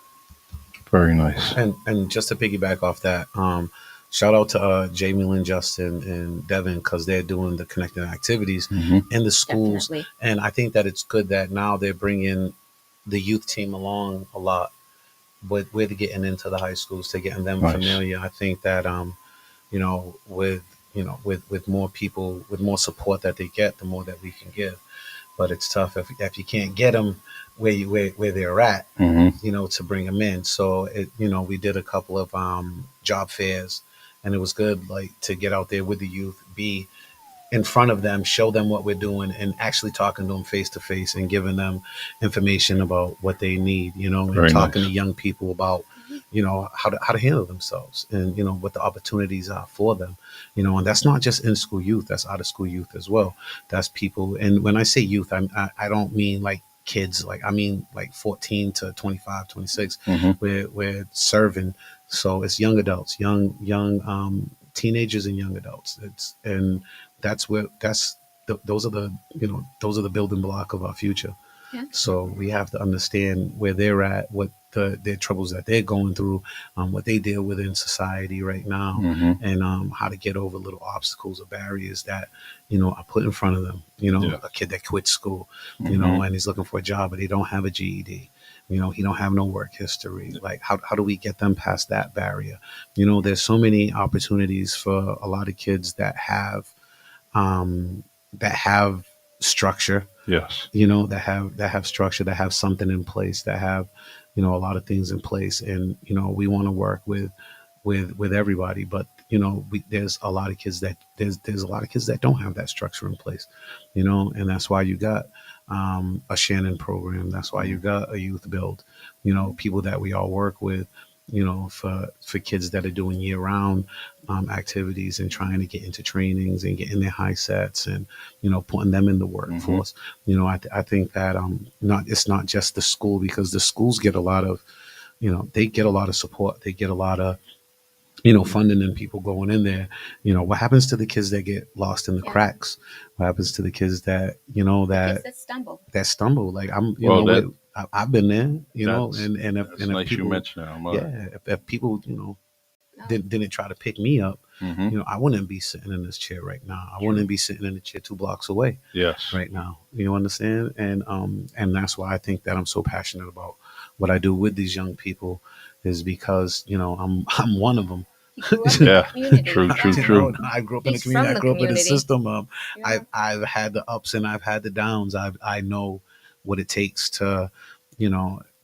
Speaker 2: Very nice.
Speaker 4: And just to piggyback off that, shout out to Jamie Lynn, Justin, and Devin, because they're doing the connecting activities
Speaker 2: Hmm.
Speaker 4: in the schools.
Speaker 3: Definitely.
Speaker 4: And I think that it's good that now they're bringing the youth team along a lot with getting into the high schools to getting them
Speaker 2: Nice.
Speaker 4: familiar. I think that with more people, with more support that they get, the more that we can give. But it's tough if you can't get them where they're at,
Speaker 2: Hmm.
Speaker 4: to bring them in. So we did a couple of job fairs, and it was good, like, to get out there with the youth, be in front of them, show them what we're doing, and actually talking to them face to face and giving them information about what they need, and
Speaker 2: Very
Speaker 4: talking
Speaker 2: nice.
Speaker 4: to young people about, how to handle themselves, and what the opportunities are for them, and that's not just in school youth, that's out of school youth as well. That's people, and when I say youth, I don't mean like kids, like I mean like 14 to 25, 26.
Speaker 2: Hmm.
Speaker 4: We're serving, so it's young adults, young teenagers and young adults. And those are the building block of our future.
Speaker 3: Yeah.
Speaker 4: So we have to understand where they're at, what their troubles that they're going through, what they deal with in society right now,
Speaker 2: Hmm.
Speaker 4: and how to get over little obstacles or barriers that are put in front of them.
Speaker 2: Yeah.
Speaker 4: A kid that quit school,
Speaker 2: Hmm.
Speaker 4: and he's looking for a job, but he don't have a GED. He don't have no work history. Like, how do we get them past that barrier? There's so many opportunities for a lot of kids um, that have structure,
Speaker 2: Yes.
Speaker 4: that have structure, that have something in place, that have, a lot of things in place. And, we want to work with everybody, but, there's a lot of kids that don't have that structure in place, and that's why you got a Shannon program. That's why you got a youth build, people that we all work with, for kids that are doing year round activities and trying to get into trainings and getting their high sets, and putting them in the workforce. I think that it's not just the school, because the schools get a lot of they get a lot of support, they get a lot of funding, and people going in there. What happens to the kids that get lost in the
Speaker 3: Yeah.
Speaker 4: cracks? What happens to the kids that
Speaker 3: Kids
Speaker 4: that
Speaker 3: that stumble.
Speaker 4: stumble? Like,
Speaker 2: Well, that
Speaker 4: I've been there,
Speaker 2: that's
Speaker 4: and if
Speaker 2: that's
Speaker 4: and if
Speaker 2: nice you
Speaker 4: people,
Speaker 2: mention that.
Speaker 4: yeah, if people
Speaker 3: No.
Speaker 4: didn't try to pick me up,
Speaker 2: Hmm.
Speaker 4: I wouldn't be sitting in this chair right now. I
Speaker 2: True.
Speaker 4: wouldn't be sitting in the chair 2 blocks away
Speaker 2: Yes.
Speaker 4: right now. You understand? And that's why I think that I'm so passionate about what I do with these young people, is because I'm one of them.
Speaker 3: He grew up in
Speaker 2: Yeah.
Speaker 3: the community.
Speaker 2: True, true,
Speaker 3: Yeah.
Speaker 2: true.
Speaker 4: I grew up in the
Speaker 3: He's
Speaker 4: community.
Speaker 3: from
Speaker 4: I
Speaker 3: the
Speaker 4: grew up in the
Speaker 3: community.
Speaker 4: system.
Speaker 3: Yeah.
Speaker 4: I've had the ups and I've had the downs. I know what it takes to,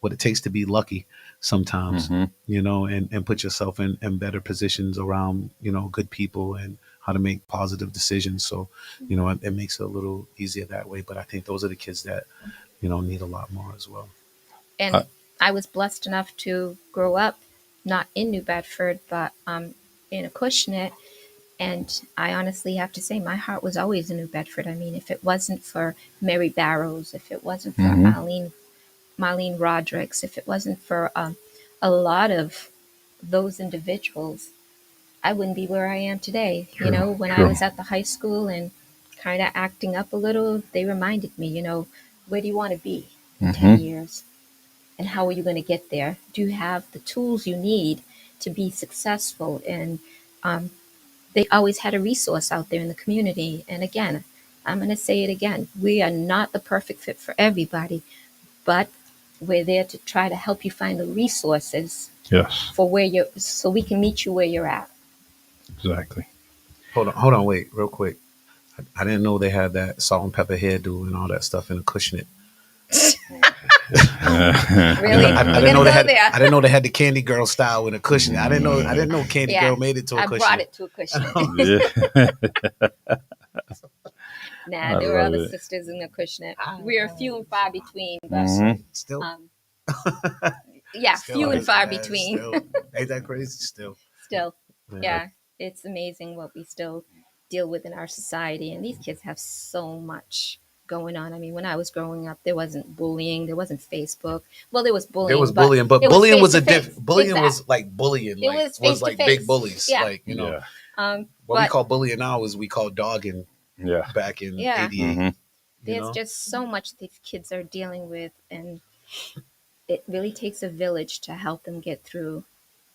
Speaker 4: what it takes to be lucky sometimes,
Speaker 2: Hmm.
Speaker 4: and put yourself in better positions around, good people, and how to make positive decisions. So, it makes it a little easier that way. But I think those are the kids that, need a lot more as well.
Speaker 3: And
Speaker 2: Uh,
Speaker 3: I was blessed enough to grow up not in New Bedford, but in Acushnet. And I honestly have to say, my heart was always in New Bedford. I mean, if it wasn't for Mary Barrows, if it wasn't for
Speaker 2: Hmm.
Speaker 3: Marlene Rodericks, if it wasn't for a lot of those individuals, I wouldn't be where I am today.
Speaker 2: True.
Speaker 3: When I
Speaker 2: True.
Speaker 3: was at the high school and kind of acting up a little, they reminded me, where do you want to be in
Speaker 2: Hmm.
Speaker 3: 10 years? And how are you going to get there? Do you have the tools you need to be successful? And um, they always had a resource out there in the community. And again, I'm going to say it again. We are not the perfect fit for everybody, but we're there to try to help you find the resources
Speaker 2: Yes.
Speaker 3: for so we can meet you where you're at.
Speaker 2: Exactly.
Speaker 4: Hold on, wait, real quick. I didn't know they had that salt and pepper hairdo and all that stuff in a cushion.
Speaker 3: Really?
Speaker 4: I
Speaker 3: We're
Speaker 4: didn't know
Speaker 3: gonna
Speaker 4: they
Speaker 3: go
Speaker 4: had.
Speaker 3: there.
Speaker 4: I didn't know they had the Candy Girl style with a cushion. I didn't know. I didn't know Candy
Speaker 3: Yeah,
Speaker 4: Girl made it to a
Speaker 3: I
Speaker 4: cushion.
Speaker 3: brought it to a cushion.
Speaker 2: Yeah.
Speaker 3: Nah,
Speaker 2: I
Speaker 3: there were
Speaker 2: love
Speaker 3: other
Speaker 2: it.
Speaker 3: sisters in the Cushnet. We are few and far between, but
Speaker 2: Mhm.
Speaker 4: Still,
Speaker 3: yeah,
Speaker 4: still,
Speaker 3: few and far
Speaker 4: yeah,
Speaker 3: between.
Speaker 4: Still, ain't that crazy? Still,
Speaker 3: Still, yeah, it's amazing what we still deal with in our society, and these kids have so much going on. I mean, when I was growing up, there wasn't bullying, there wasn't Facebook. Well, there was
Speaker 4: There was
Speaker 3: bullying, but
Speaker 4: bullying, but
Speaker 3: it was
Speaker 4: bullying
Speaker 3: face
Speaker 4: was
Speaker 3: to
Speaker 4: a
Speaker 3: face.
Speaker 4: bullying
Speaker 3: Exactly.
Speaker 4: was like bullying,
Speaker 3: It
Speaker 4: like
Speaker 3: was face
Speaker 4: was
Speaker 3: to
Speaker 4: like big
Speaker 3: face.
Speaker 4: bullies.
Speaker 3: Yeah.
Speaker 4: Like,
Speaker 2: Yeah.
Speaker 4: what we
Speaker 3: But
Speaker 4: call bullying now is we call dogging
Speaker 2: Yeah.
Speaker 4: back in
Speaker 3: yeah,
Speaker 4: '88.
Speaker 2: Hmm.
Speaker 4: You
Speaker 3: there's
Speaker 4: know,
Speaker 3: just so much these kids are dealing with, and it really takes a village to help them get through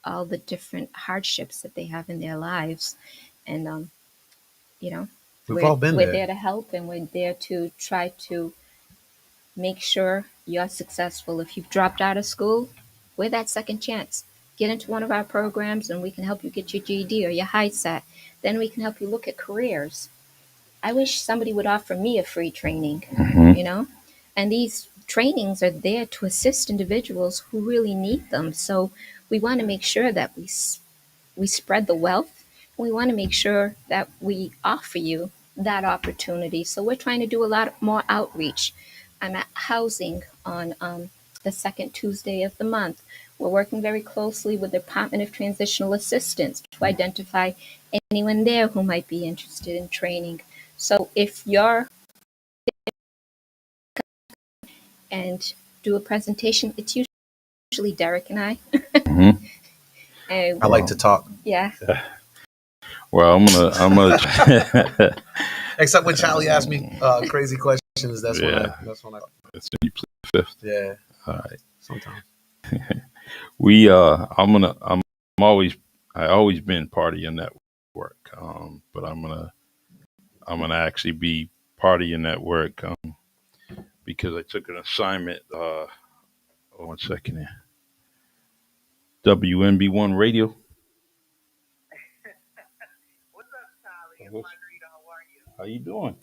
Speaker 3: all the different hardships that they have in their lives. And you know,
Speaker 4: we've all been
Speaker 3: we're
Speaker 4: there.
Speaker 3: there to help, and we're there to try to make sure you're successful. If you've dropped out of school, we're that second chance. Get into one of our programs, and we can help you get your GED or your high set. Then we can help you look at careers. I wish somebody would offer me a free training,
Speaker 2: Hmm.
Speaker 3: you know? And these trainings are there to assist individuals who really need them. So we want to make sure that we spread the wealth. We want to make sure that we offer you that opportunity. So we're trying to do a lot more outreach. I'm at housing on the second Tuesday of the month. We're working very closely with the Department of Transitional Assistance to identify anyone there who might be interested in training. So if you're and do a presentation, it's usually Derek and I.
Speaker 2: Hmm.
Speaker 3: And
Speaker 4: I like to
Speaker 2: Well,
Speaker 4: talk,
Speaker 3: yeah,
Speaker 2: well, I'm gonna.
Speaker 4: except when Charlie asks me crazy questions.
Speaker 2: Yeah.
Speaker 4: That's when I
Speaker 2: It's you plead the fifth.
Speaker 4: yeah.
Speaker 2: All right.
Speaker 4: Sometimes
Speaker 2: We I'm always I always been part of your network. But I'm gonna actually be part of your network because I took an assignment. Oh, 1 second here. WMB1 Radio. How you doing?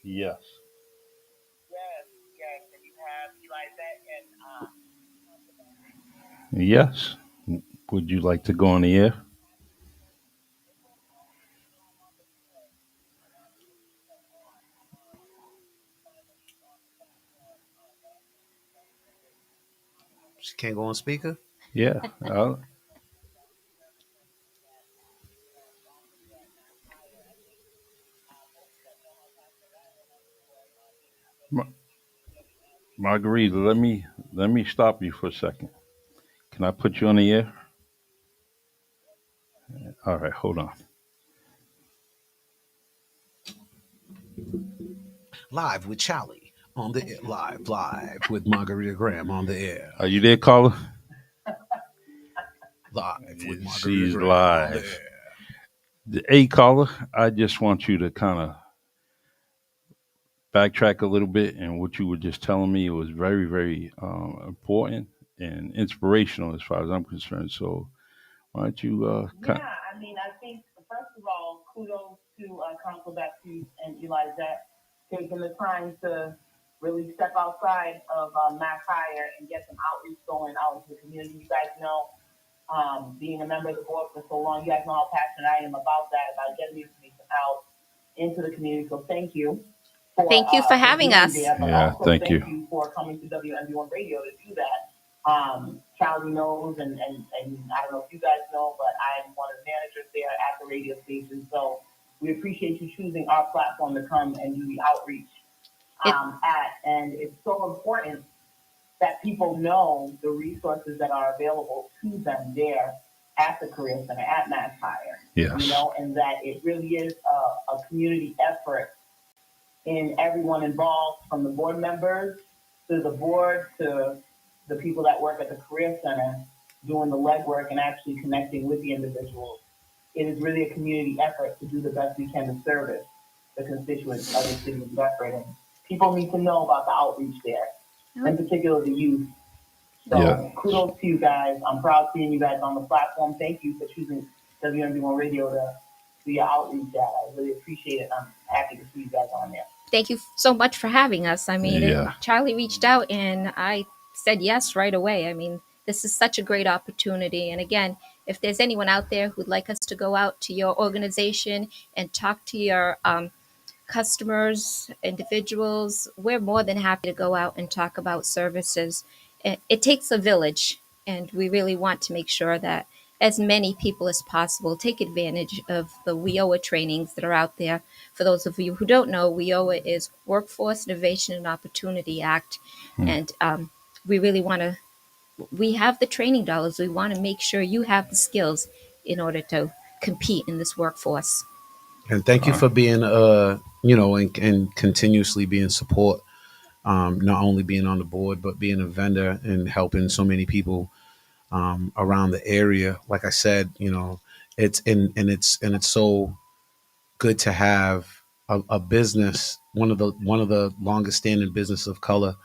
Speaker 2: Yes. Yes. Would you like to go on the air?
Speaker 4: she can't go on speaker.
Speaker 2: Yeah. Ma- Margarita, let me stop you for a second. Can I put you on the air? All right, hold on.
Speaker 4: Live with Charlie on the air. Live with Margarita Graham on the air.
Speaker 2: Are you there, caller?
Speaker 4: Live with Margarita
Speaker 2: She's
Speaker 4: Graham on the
Speaker 2: live.
Speaker 4: air.
Speaker 2: Hey, caller, I just want you to kind of backtrack a little bit, and what you were just telling me was very, very important and inspirational as far as I'm concerned. So why don't you
Speaker 3: thank you for having us.
Speaker 2: Yeah, thank you.
Speaker 3: It,
Speaker 2: Yes. Yeah.
Speaker 3: thank you so much for having us. I mean,
Speaker 2: Yeah.
Speaker 3: Charlie reached out, and I said yes right away. I mean, this is such a great opportunity. And again, if there's anyone out there who'd like us to go out to your organization and talk to your customers, individuals, we're more than happy to go out and talk about services. It takes a village, and we really want to make sure that as many people as possible take advantage of the WIOA trainings that are out there. For those of you who don't know, WIOA is Workforce Innovation and Opportunity Act,
Speaker 2: Hmm.
Speaker 3: and we really want to. We have the training dollars. We want to make sure you have the skills in order to compete in this workforce.
Speaker 4: And thank you
Speaker 2: Uh,
Speaker 4: for being, and continuously being support. Not only being on the board, but being a vendor and helping so many people around the area. Like I said, it's so good to have a business, one of the longest standing business of color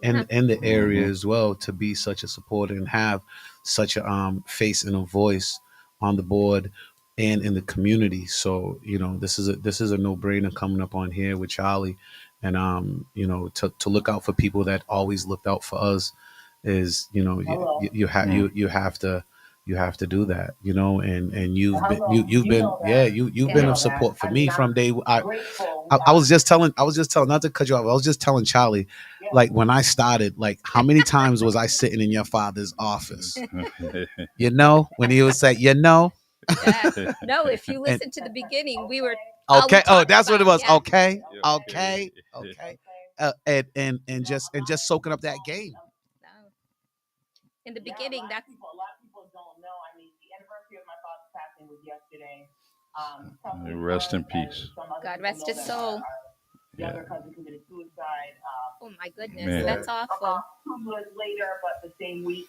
Speaker 3: Yeah.
Speaker 4: in the area
Speaker 2: mhm.
Speaker 4: as well, to be such a supporter and have such a face and a voice on the board and in the community. So this is a no brainer coming up on here with Charlie, and to look out for people that always looked out for us is
Speaker 2: Mm.
Speaker 4: you have to do that, and you've been
Speaker 3: Yeah.
Speaker 4: of support for me from day. I was just telling, not to cut you off. I was just telling Charlie, like when I started, like how many times was I sitting in your father's office? When he would say,
Speaker 3: Yeah. No, if you
Speaker 4: and
Speaker 3: listen to the beginning, we were all we
Speaker 4: okay, oh,
Speaker 3: talked
Speaker 4: that's what it
Speaker 3: about.
Speaker 4: was.
Speaker 3: Yeah.
Speaker 4: Okay,
Speaker 2: Yeah,
Speaker 4: okay, okay, and just soaking up that game.
Speaker 3: No. In the beginning, that's
Speaker 5: A lot of people don't know. I mean, the anniversary of my father's passing was yesterday.
Speaker 2: Rest in peace.
Speaker 3: God rest his soul.
Speaker 2: Yeah,
Speaker 5: Younger cousin committed suicide.
Speaker 3: Oh my goodness,
Speaker 2: man.
Speaker 3: that's awful.
Speaker 5: About 2 years later, but the same week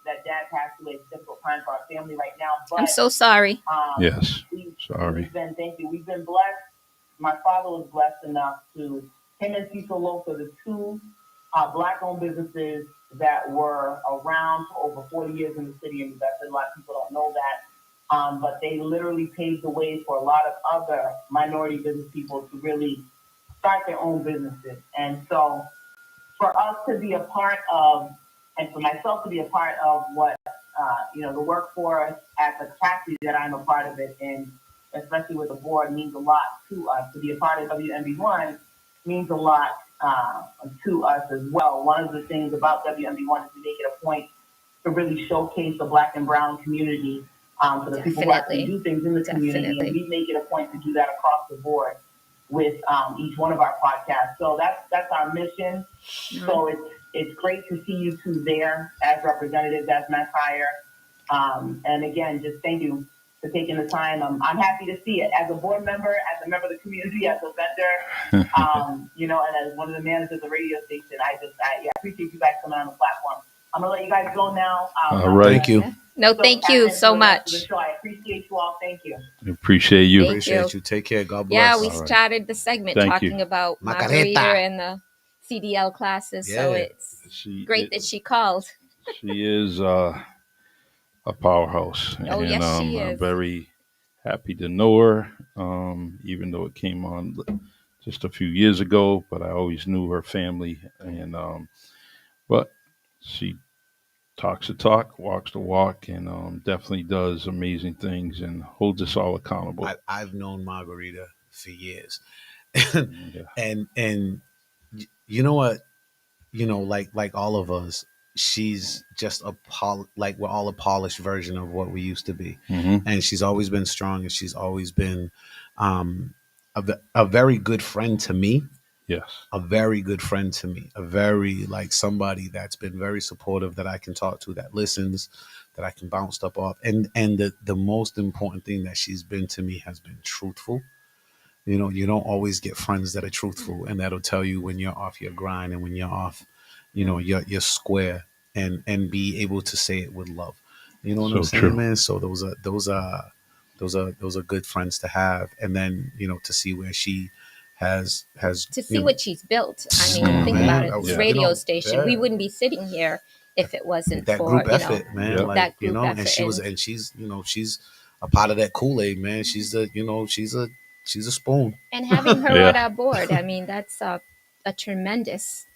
Speaker 5: that dad passed away, it's a difficult time for our family right now. But
Speaker 3: I'm so sorry.
Speaker 2: Yes.
Speaker 5: we,
Speaker 2: Sorry.
Speaker 5: thank you. We've been blessed. My father was blessed enough to, him and Cecil Loaf are the two black-owned businesses that were around for over 40 years in the city of New Bedford. A lot of people don't know that. But they literally paved the way for a lot of other minority business people to really start their own businesses. And so for us to be a part of, and for myself to be a part of what, the workforce at the capacity that I'm a part of it, and especially with the board, means a lot to us. To be a part of WMB1 means a lot to us as well. One of the things about WMB1 is to make it a point to really showcase the Black and Brown community for the people who actually do things in the community, and
Speaker 3: Definitely.
Speaker 5: we make it a point to do that across the board with each one of our podcasts. So that's our mission.
Speaker 3: No.
Speaker 5: So it's great to see you two there as representatives, as Mass Hire. And again, just thank you for taking the time. I'm happy to see it as a board member, as a member of the community, as a vendor, and as one of the managers of the radio station. I appreciate you guys coming on the platform. I'm gonna let you guys go now.
Speaker 2: All right.
Speaker 4: Thank you.
Speaker 3: Yeah. No, thank you so much.
Speaker 5: I appreciate you all. Thank you.
Speaker 2: Appreciate you.
Speaker 3: Thank
Speaker 4: Appreciate you. Take care. God bless.
Speaker 3: Yeah, we
Speaker 2: All right.
Speaker 3: started the segment
Speaker 2: Thank
Speaker 3: talking
Speaker 2: you.
Speaker 3: about
Speaker 4: Margarita.
Speaker 3: Margarita and the CDL classes. So
Speaker 4: Yeah.
Speaker 3: it's
Speaker 2: She
Speaker 3: great that she called.
Speaker 2: she is a powerhouse,
Speaker 3: Oh,
Speaker 2: and
Speaker 3: yes, she
Speaker 2: I'm
Speaker 3: is.
Speaker 2: very happy to know her. Even though it came on just a few years ago, but I always knew her family, and but she talks the talk, walks the walk, and definitely does amazing things and holds us all accountable.
Speaker 4: I've known Margarita for years,
Speaker 2: Yeah.
Speaker 4: and you know what, like all of us, she's just like we're all a polished version of what we used to be,
Speaker 2: Hmm.
Speaker 4: and she's always been strong, and she's always been um, a very good friend to me.
Speaker 2: Yes.
Speaker 4: A very good friend to me, a very like somebody that's been very supportive, that I can talk to, that listens, that I can bounce stuff off, and the most important thing that she's been to me has been truthful. You don't always get friends that are truthful and that'll tell you when you're off your grind and when you're off, you're square, and be able to say it with love. You know what I'm
Speaker 2: So
Speaker 4: saying,
Speaker 2: true.
Speaker 4: man? So those are good friends to have, and then to see where she has
Speaker 3: To see what she's built. I mean, think
Speaker 2: Mhm.
Speaker 3: about it.
Speaker 4: That
Speaker 3: This
Speaker 4: was-
Speaker 3: radio station,
Speaker 4: yeah.
Speaker 3: we wouldn't be sitting here if it wasn't
Speaker 4: that
Speaker 3: for,
Speaker 4: group effort, man.
Speaker 2: Yep.
Speaker 4: Like
Speaker 3: that group
Speaker 4: and
Speaker 3: effort.
Speaker 4: she was,
Speaker 3: And
Speaker 4: and she's a part of that Kool-Aid, man. She's a spoon.
Speaker 3: having her
Speaker 2: Yeah.
Speaker 3: on our board, I mean, that's a tremendous,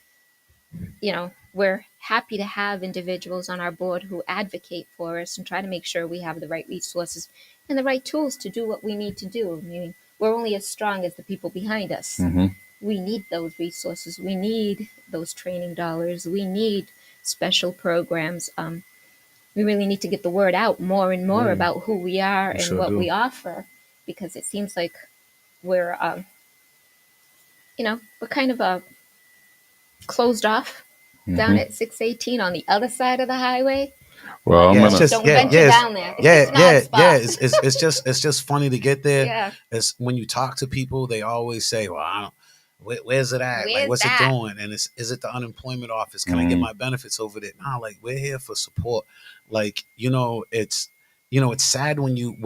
Speaker 3: we're happy to have individuals on our board who advocate for us and try to make sure we have the right resources and the right tools to do what we need to do. I mean, we're only as strong as the people behind us.
Speaker 2: Hmm.
Speaker 3: We need those resources. We need those training dollars. We need special programs. we really need to get the word out more and more
Speaker 4: Mm.
Speaker 3: about who we are
Speaker 4: We
Speaker 3: and
Speaker 4: sure
Speaker 3: what
Speaker 4: do.
Speaker 3: we offer, because it seems like we're, we're kind of closed off down
Speaker 2: Mhm.
Speaker 3: at 618 on the other side of the highway.
Speaker 2: Well, I'm
Speaker 4: Yeah, it's
Speaker 2: gonna.
Speaker 4: just
Speaker 3: Don't venture down there. It's just an odd spot.
Speaker 4: It's just funny to get there.
Speaker 3: Yeah.
Speaker 4: It's when you talk to people, they always say, "Well, I don't, where's it at? Like,
Speaker 3: Where's
Speaker 4: what's it
Speaker 3: that?
Speaker 4: doing? And is it the unemployment office? Can I get
Speaker 2: Mhm.
Speaker 4: my benefits over there?" Nah, like we're here for support. Like it's sad when you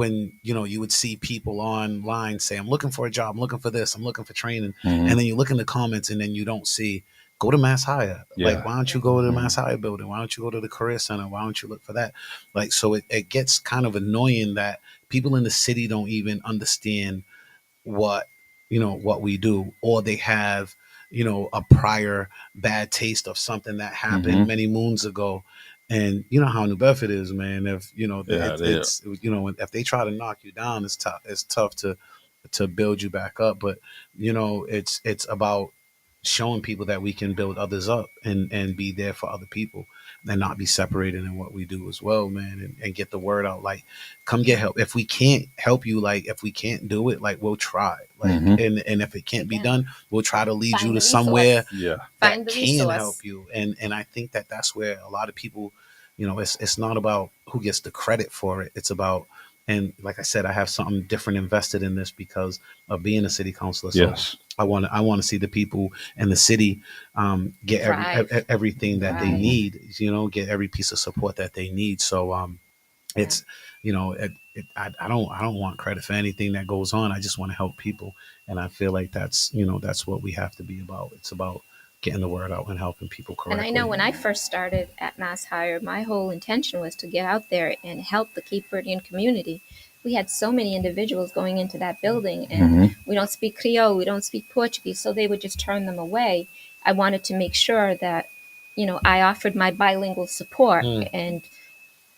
Speaker 4: would see people online say, "I'm looking for a job. I'm looking for this. I'm looking for training,"
Speaker 2: Mhm.
Speaker 4: and then you look in the comments and then you don't see. Go to Mass Hire. Like,
Speaker 2: Yeah.
Speaker 4: why don't you go to the Mass
Speaker 2: Mhm.
Speaker 4: Hire building? Why don't you go to the Career Center? Why don't you look for that? Like, so it gets kind of annoying that people in the city don't even understand what what we do, or they have a prior bad taste of something that happened
Speaker 2: Mhm.
Speaker 4: many moons ago. And you know how New Bedford is, man. If
Speaker 2: Yeah.
Speaker 4: it's if they try to knock you down, it's tough to build you back up. But it's about showing people that we can build others up and be there for other people and not be separated in what we do as well, man. And get the word out, like, come get help. If we can't help you, like, if we can't do it, like, we'll try, like,
Speaker 2: Mhm.
Speaker 4: and if it can't be
Speaker 3: Yeah.
Speaker 4: done, we'll try to lead
Speaker 3: Find
Speaker 4: you
Speaker 3: the
Speaker 4: to somewhere
Speaker 3: resource.
Speaker 2: Yeah.
Speaker 3: Find
Speaker 4: that
Speaker 3: the
Speaker 4: can
Speaker 3: resource.
Speaker 4: help you. And I think that's where a lot of people, it's not about who gets the credit for it. It's about, and like I said, I have something different invested in this because of being a city councilor. So
Speaker 2: Yes.
Speaker 4: I want to see the people in the city get
Speaker 3: Thrive.
Speaker 4: everything that they
Speaker 3: Thrive.
Speaker 4: need. Get every piece of support that they need. So it's I don't want credit for anything that goes on. I just want to help people, and I feel like that's what we have to be about. It's about getting the word out and helping people
Speaker 3: And
Speaker 4: correctly.
Speaker 3: I know when I first started at Mass Hire, my whole intention was to get out there and help the Cape Verdean community. We had so many individuals going into that building, and
Speaker 2: Mhm.
Speaker 3: we don't speak Creole, we don't speak Portuguese, so they would just turn them away. I wanted to make sure that, I offered my bilingual support.
Speaker 4: Mm.
Speaker 3: And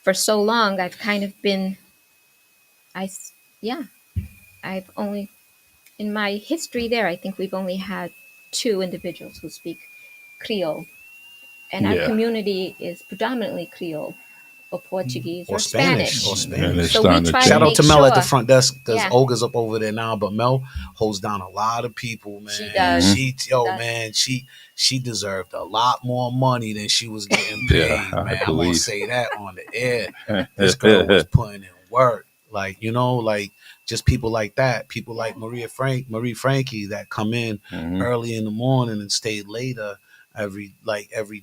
Speaker 3: for so long, I've kind of been, yeah, I've only, in my history there, I think we've only had 2 individuals who speak Creole, and our
Speaker 2: Yeah.
Speaker 3: community is predominantly Creole or Portuguese
Speaker 4: Or
Speaker 3: or
Speaker 4: Spanish.
Speaker 2: And it's
Speaker 3: So we
Speaker 2: starting to
Speaker 3: try to
Speaker 4: Shout out
Speaker 3: make
Speaker 4: to Mel at the
Speaker 3: sure.
Speaker 4: front desk because
Speaker 3: Yeah.
Speaker 4: Olga's up over there now, but Mel holds down a lot of people, man.
Speaker 3: She does.
Speaker 2: Mhm.
Speaker 4: Man, she deserved a lot more money than she was getting paid,
Speaker 2: Yeah, I
Speaker 4: man. I'm gonna
Speaker 2: believe.
Speaker 4: say that on the air. This girl was putting in work, like just people like that, people like Marie Frankie that come in
Speaker 2: Mhm.
Speaker 4: early in the morning and stay later every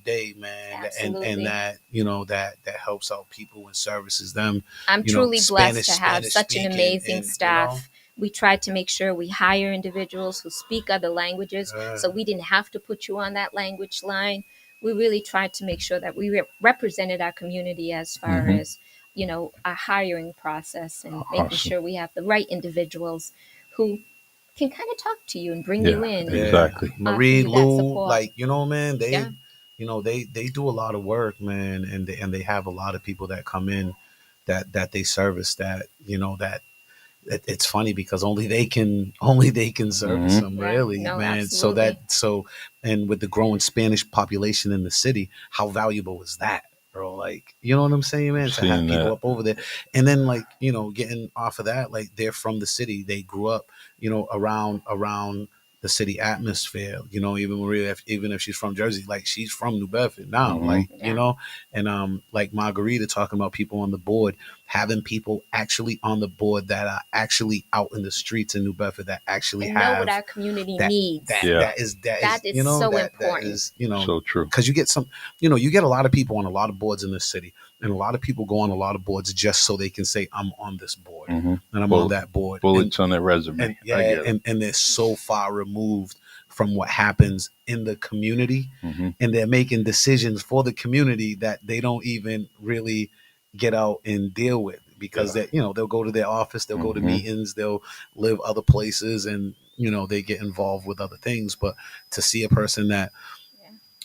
Speaker 4: day, man. and
Speaker 3: Absolutely.
Speaker 4: that that helps out people and services them.
Speaker 3: I'm truly blessed to have
Speaker 4: Spanish
Speaker 3: such an
Speaker 4: speaking,
Speaker 3: amazing
Speaker 4: and
Speaker 3: staff. We try to make sure we hire individuals who speak other languages, so we didn't have to put you on that language line. We really tried to make sure that we represented our community as far
Speaker 2: Mhm.
Speaker 3: as, our hiring process and making
Speaker 2: Awesome.
Speaker 3: sure we have the right individuals who can kind of talk to you and bring you
Speaker 2: Yeah.
Speaker 3: in.
Speaker 4: yeah,
Speaker 2: Exactly.
Speaker 4: Marie,
Speaker 3: you that
Speaker 4: Lou,
Speaker 3: support.
Speaker 4: like man,
Speaker 3: Yeah.
Speaker 4: they do a lot of work, man, and they have a lot of people that come in that they service that that it's funny because only they can service
Speaker 2: Mhm.
Speaker 4: them,
Speaker 3: Yeah.
Speaker 4: really,
Speaker 3: No,
Speaker 4: man.
Speaker 3: absolutely.
Speaker 4: And with the growing Spanish population in the city, how valuable is that, bro? Like, you know what I'm saying, man? To have
Speaker 2: Seeing
Speaker 4: people
Speaker 2: that.
Speaker 4: up over there, and then, like, getting off of that, like, they're from the city, they grew up, around the city atmosphere. Even Maria, even if she's from Jersey, like, she's from New Bedford now,
Speaker 2: Mhm.
Speaker 4: like,
Speaker 3: Yeah.
Speaker 4: and like Margarita talking about people on the board, having people actually on the board that are actually out in the streets in New Bedford that actually
Speaker 3: And know what
Speaker 4: have
Speaker 3: our community
Speaker 4: that
Speaker 3: needs.
Speaker 2: Yeah.
Speaker 4: that is
Speaker 3: That is so
Speaker 4: that
Speaker 3: important.
Speaker 4: is
Speaker 2: So true.
Speaker 4: because you get you get a lot of people on a lot of boards in this city, and a lot of people go on a lot of boards just so they can say, I'm on this board,
Speaker 2: Mhm.
Speaker 4: and I'm
Speaker 2: Bull-
Speaker 4: on that board,
Speaker 2: Bullets on their resume.
Speaker 4: and
Speaker 2: I
Speaker 4: yeah,
Speaker 2: get it.
Speaker 4: and they're so far removed from what happens in the community,
Speaker 2: Mhm.
Speaker 4: and they're making decisions for the community that they don't even really get out and deal with, because
Speaker 2: Yeah.
Speaker 4: that they'll go to their office, they'll go to
Speaker 2: Mhm.
Speaker 4: meetings, they'll live other places, and they get involved with other things. But to see a person that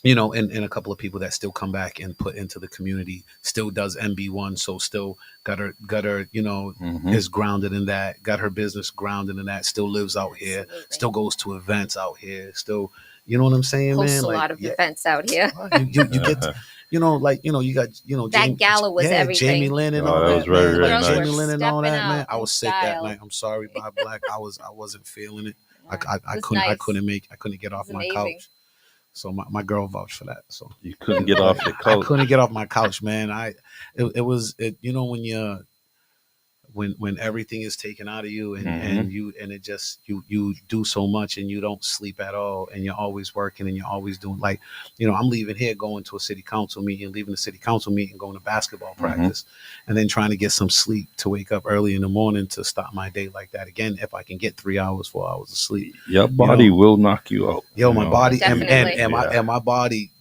Speaker 4: and a couple of people that still come back and put into the community, still does MB1, so still got her
Speaker 2: Mhm.
Speaker 4: is grounded in that, got her business grounded in that, still lives out here,
Speaker 3: Absolutely.
Speaker 4: still goes to events out here, still, you know what I'm saying,
Speaker 3: Hosts
Speaker 4: man?
Speaker 3: a
Speaker 4: Like,
Speaker 3: lot of
Speaker 4: yeah,
Speaker 3: events out here.
Speaker 4: you get like you got
Speaker 3: That gala was
Speaker 4: Jamie
Speaker 3: everything.
Speaker 4: Lynn and
Speaker 2: Oh,
Speaker 4: all
Speaker 2: that
Speaker 4: that,
Speaker 2: was very,
Speaker 4: man.
Speaker 2: very
Speaker 4: Like
Speaker 3: Girls
Speaker 2: nice.
Speaker 3: were
Speaker 4: Jamie Lynn and all
Speaker 3: stepping
Speaker 4: that, man.
Speaker 3: out
Speaker 4: I
Speaker 3: in
Speaker 4: was sick that
Speaker 3: style.
Speaker 4: night. I'm sorry, Bob Black. I wasn't feeling it.
Speaker 3: Yeah,
Speaker 4: I
Speaker 3: it was
Speaker 4: couldn't
Speaker 3: nice.
Speaker 4: I couldn't get off
Speaker 3: It was
Speaker 4: my
Speaker 3: amazing.
Speaker 4: couch. So my girl vouched for that. So
Speaker 2: You couldn't get off your
Speaker 4: I
Speaker 2: couch.
Speaker 4: couldn't get off my couch, man. It was when you when everything is taken out of you and it just you do so much and you don't sleep at all and you're always working and you're always doing like I'm leaving here going to a city council meeting, leaving the city council meeting, going to basketball practice, and then trying to get some sleep to wake up early in the morning to start my day like that again if I can get 3 hours 4 hours of sleep.
Speaker 2: Your body will knock you out.
Speaker 4: My body and
Speaker 3: Definitely.
Speaker 4: my body,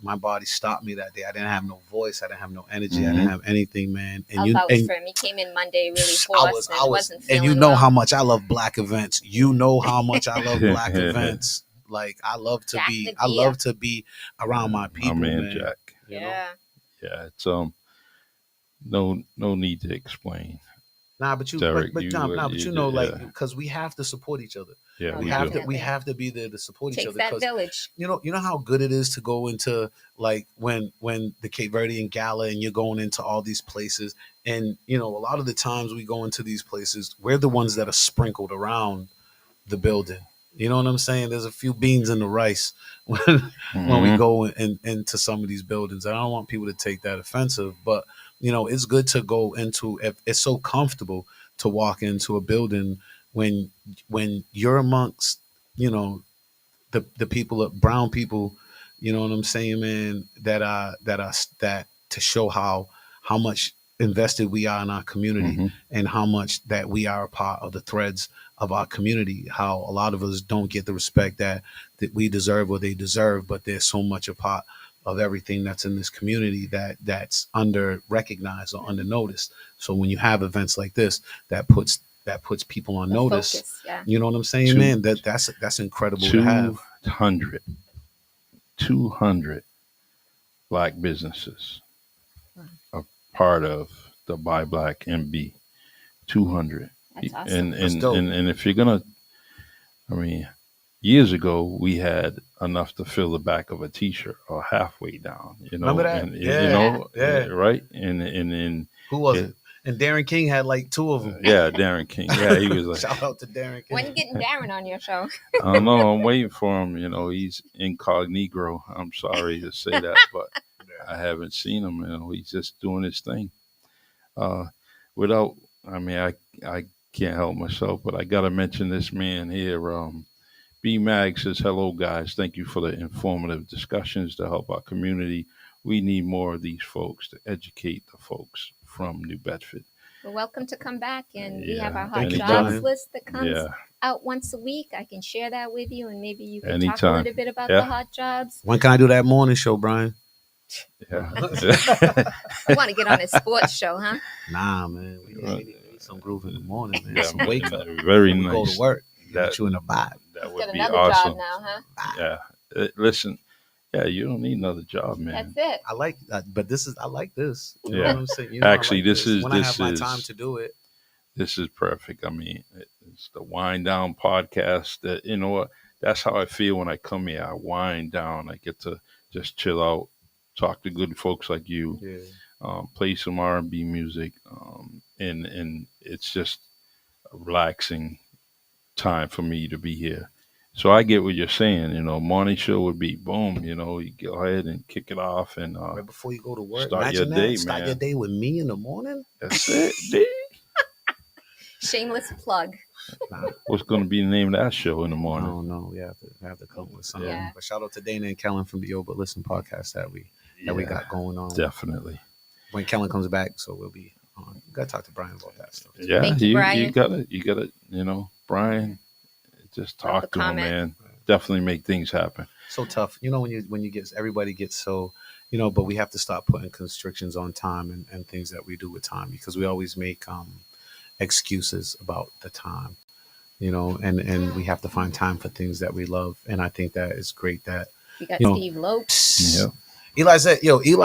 Speaker 4: my body stopped me that day. I didn't have no voice, I didn't have no energy, I
Speaker 2: Mhm.
Speaker 4: didn't have anything, man.
Speaker 3: I'll vouch for him. He came in Monday really hoarse and wasn't feeling
Speaker 4: and you know
Speaker 3: well.
Speaker 4: how much I love black events. You know how much I love black events. Like I love to
Speaker 3: Jack
Speaker 4: be,
Speaker 3: the
Speaker 4: I
Speaker 3: Gia.
Speaker 4: love to be around my people,
Speaker 2: My man
Speaker 4: man.
Speaker 2: Jack.
Speaker 4: You know?
Speaker 3: Yeah.
Speaker 2: Yeah, it's no need to explain.
Speaker 4: Nah, but
Speaker 2: Derek,
Speaker 4: but
Speaker 2: you,
Speaker 4: like
Speaker 2: yeah.
Speaker 4: because we have to support each other.
Speaker 2: Yeah,
Speaker 3: Oh,
Speaker 2: we
Speaker 4: we
Speaker 2: do.
Speaker 4: have to
Speaker 3: definitely.
Speaker 4: we have to be there to support each
Speaker 3: Takes
Speaker 4: other.
Speaker 3: that
Speaker 4: 'Cause
Speaker 3: village.
Speaker 4: you know how good it is to go into like when the Cape Verdean Gala and you're going into all these places and a lot of the times we go into these places, we're the ones that are sprinkled around the building. You know what I'm saying? There's a few beans in the rice when we
Speaker 2: Mhm.
Speaker 4: go into some of these buildings. I don't want people to take that offensive, but it's good to go into. It's so comfortable to walk into a building when you're amongst the people, brown people. You know what I'm saying, man? That to show how much invested we are in our community
Speaker 2: Mhm.
Speaker 4: and how much that we are a part of the threads of our community. How a lot of us don't get the respect that we deserve or they deserve, but there's so much a part of everything that's in this community that's under recognized or under noticed. So when you have events like this, that puts people on
Speaker 3: The
Speaker 4: notice.
Speaker 3: focus. Yeah.
Speaker 4: You know what I'm saying,
Speaker 2: Two-
Speaker 4: man? That's incredible to have.
Speaker 2: 200 black businesses
Speaker 3: Wow.
Speaker 2: are part of the Buy Black MB. 200.
Speaker 3: That's awesome.
Speaker 4: That's dope.
Speaker 2: And if you're gonna, I mean, years ago we had enough to fill the back of a T-shirt or halfway down.
Speaker 4: Remember that?
Speaker 2: And,
Speaker 4: Yeah.
Speaker 2: right. And
Speaker 4: Who was
Speaker 2: yeah.
Speaker 4: it? And Darren King had like 2 of them.
Speaker 2: yeah, Darren King. Yeah, he was like,
Speaker 4: Shout out to Darren King.
Speaker 3: When you getting Darren on your show?
Speaker 2: I don't know. I'm waiting for him. He's incognito. I'm sorry to say that, but I haven't seen him. He's just doing his thing. Without, I mean, I can't help myself, but I got to mention this man here. B Mag says, "Hello, guys. Thank you for the informative discussions to help our community. We need more of these folks to educate the folks from New Bedford."
Speaker 3: Well, welcome to come back, and we have
Speaker 2: Yeah,
Speaker 3: our hot
Speaker 4: Thank you,
Speaker 3: jobs
Speaker 4: Brian.
Speaker 3: list that comes
Speaker 2: Yeah,
Speaker 3: out once a week. I can share that with you, and maybe you can talk a
Speaker 2: Anytime.
Speaker 3: little bit about
Speaker 2: Yeah.
Speaker 3: the hot jobs.
Speaker 4: When can I do that morning show, Brian?
Speaker 2: yeah.
Speaker 3: You want to get on a sports show, huh?
Speaker 4: Nah, man. We need some groove in the morning, man.
Speaker 2: Yeah,
Speaker 4: Some wake up.
Speaker 2: very
Speaker 4: Before we go
Speaker 2: nice.
Speaker 4: to work.
Speaker 2: That-
Speaker 4: Get you in the vibe.
Speaker 2: That
Speaker 3: Get
Speaker 2: would be
Speaker 3: another
Speaker 2: awesome.
Speaker 3: job now, huh?
Speaker 2: Yeah. Listen, yeah, you don't need another job, man.
Speaker 3: That's it.
Speaker 4: I like that, but I like this. You know
Speaker 2: Yeah.
Speaker 4: what I'm saying? I
Speaker 2: Actually,
Speaker 4: like
Speaker 2: this is-
Speaker 4: when I
Speaker 2: this
Speaker 4: have my
Speaker 2: is-
Speaker 4: time to do it.
Speaker 2: This is perfect. I mean, it's the wind down podcast. That you know what? That's how I feel when I come here. I wind down. I get to just chill out, talk to good folks like you,
Speaker 4: Yeah.
Speaker 2: play some R&B music, and it's just a relaxing time for me to be here. So I get what you're saying. Morning show would be boom. You go ahead and kick it off and
Speaker 4: Right before you go to work.
Speaker 2: start your
Speaker 4: Imagine
Speaker 2: day,
Speaker 4: that. Start
Speaker 2: man.
Speaker 4: your day with me in the morning.
Speaker 2: That's it. D.
Speaker 3: Shameless plug.
Speaker 4: Nah,
Speaker 2: What's going to be the name of that show in the
Speaker 4: I
Speaker 2: morning?
Speaker 4: don't know. We have to come with something.
Speaker 3: Yeah.
Speaker 4: But shout out to Dana and Kellen from the Yo But Listen podcast that we
Speaker 2: Yeah,
Speaker 4: got going on.
Speaker 2: definitely.
Speaker 4: When Kellen comes back, so we'll be on. We gotta talk to Brian about that stuff.
Speaker 2: Yeah,
Speaker 3: Thank you,
Speaker 2: you
Speaker 3: Brian.
Speaker 2: gotta, Brian, just
Speaker 3: Love
Speaker 2: talk
Speaker 3: the
Speaker 2: to him,
Speaker 3: comment.
Speaker 2: man. Definitely make things happen.
Speaker 4: So tough. When you get everybody gets so but we have to stop putting constrictions on time and things that we do with time because we always make excuses about the time. And we have to find time for things that we love. And I think that is great that
Speaker 3: We got
Speaker 4: You know,
Speaker 3: Steve Lope.
Speaker 2: Yeah.
Speaker 4: Eli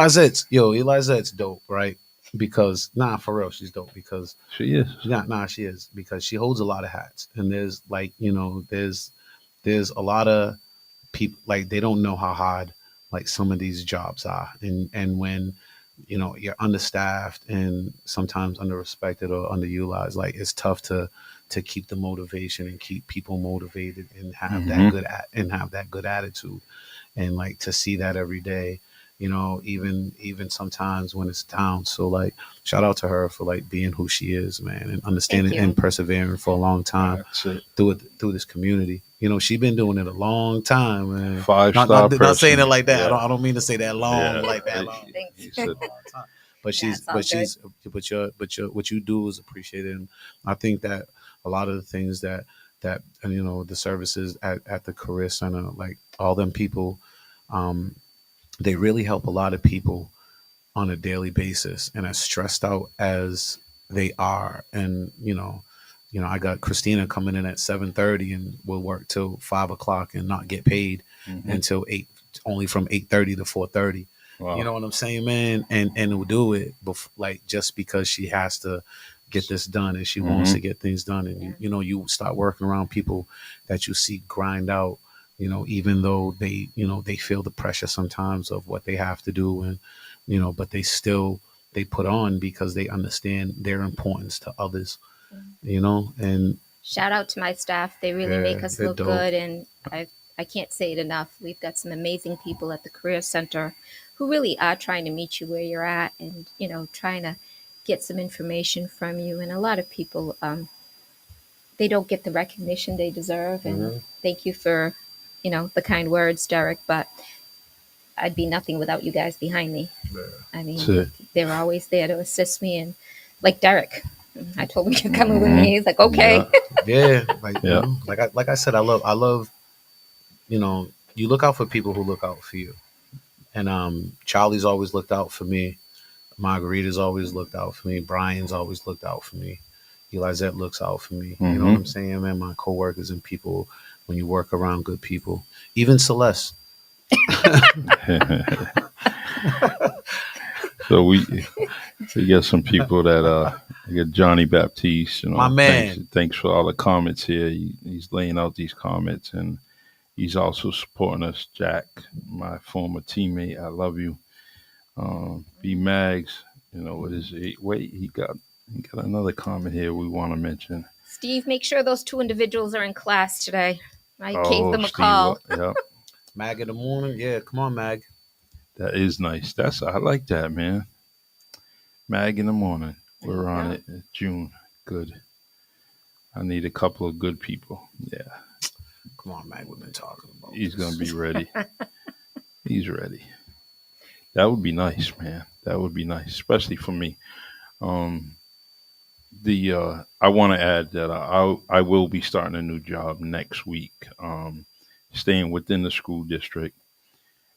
Speaker 4: Zet's dope, right? Because for real, she's dope because
Speaker 2: She is.
Speaker 4: she is because she holds a lot of hats. And there's there's a lot of people like they don't know how hard like some of these jobs are. And when, you know, you're understaffed and sometimes underrespected or underutilized, like it's tough to keep the motivation and keep people motivated and have that
Speaker 2: Mm-hmm.
Speaker 4: and have that good attitude, and like to see that every day, you know, even sometimes when it's down. So like shout out to her for like being who she is, man, and
Speaker 3: Thank
Speaker 4: understanding
Speaker 3: you.
Speaker 4: and persevering for a long time
Speaker 2: That's it.
Speaker 4: through this community. You know, she been doing it a long time, man.
Speaker 2: Five
Speaker 4: Not
Speaker 2: star
Speaker 4: not saying it
Speaker 2: person.
Speaker 4: like that.
Speaker 2: Yeah.
Speaker 4: I don't mean to say that long,
Speaker 2: Yeah.
Speaker 4: like that
Speaker 2: He,
Speaker 4: long.
Speaker 2: he
Speaker 3: Thanks.
Speaker 2: said,
Speaker 4: A long time. But
Speaker 3: That's all good.
Speaker 4: but your what you do is appreciated. And I think that a lot of the things that and, you know, the services at the Career Center, like all them people, um, they really help a lot of people on a daily basis. And as stressed out as they are, and you know, I got Christina coming in at 7:30 and will work till 5 o'clock and not get paid
Speaker 2: mm-hmm.
Speaker 4: until 8, only from 8:30 to 4:30. You
Speaker 2: Wow.
Speaker 4: know what I'm saying, man? And will do it like just because she has to get this done and she wants
Speaker 2: Mm-hmm.
Speaker 4: to get things done. And
Speaker 3: Yeah.
Speaker 4: you know, you start working around people that you see grind out, you know, even though they, you know, they feel the pressure sometimes of what they have to do, and you know, but they still they put on because they understand their importance to others, you know. And
Speaker 3: Shout out to my staff. They really
Speaker 4: yeah,
Speaker 3: make us
Speaker 4: they're
Speaker 3: look
Speaker 4: dope.
Speaker 3: good, and I can't say it enough. We've got some amazing people at the Career Center who really are trying to meet you where you're at, and trying to get some information from you. And a lot of people, they don't get the recognition they deserve. And
Speaker 4: Hmm.
Speaker 3: thank you for, the kind words, Derek. But I'd be nothing without you guys behind me. I
Speaker 2: That's
Speaker 3: mean,
Speaker 2: it.
Speaker 3: they're always there to assist me, and like Derek, I told him you're coming with
Speaker 2: Mm-hmm.
Speaker 3: me. He's like, okay.
Speaker 2: Yeah.
Speaker 4: Yeah, like you
Speaker 2: Yeah.
Speaker 4: know, like I said, I love, you know, you look out for people who look out for you. And Charlie's always looked out for me. Margarita's always looked out for me. Brian's always looked out for me. Elizette looks out for me. You know what
Speaker 2: Mm-hmm.
Speaker 4: I'm saying, man? My coworkers and people, when you work around good people, even Celeste.
Speaker 2: So we got some people that we got Johnny Baptiste. You
Speaker 4: My
Speaker 2: know, thanks
Speaker 4: man.
Speaker 2: thanks for all the comments here. He's laying out these comments, and he's also supporting us. Jack, my former teammate, I love you. B Mags, you know what is it? Wait, he got another comment here we want to mention.
Speaker 3: Steve, make sure those two individuals are in class today. I gave
Speaker 2: Oh,
Speaker 3: them a
Speaker 2: Steve,
Speaker 3: call.
Speaker 2: yeah,
Speaker 4: Mag in the morning. Yeah, come on, Mag.
Speaker 2: that is nice. I like that, man. Mag in the morning.
Speaker 3: There
Speaker 2: We're
Speaker 3: you
Speaker 2: on
Speaker 3: go.
Speaker 2: it. June, good. I need a couple of good people. Yeah,
Speaker 4: Come on, Mag. We've been talking about
Speaker 2: he's gonna
Speaker 4: this.
Speaker 2: be ready. He's ready. That would be nice, man. That would be nice, especially for me. Um, the I want to add that I will be starting a new job next week. Staying within the school district,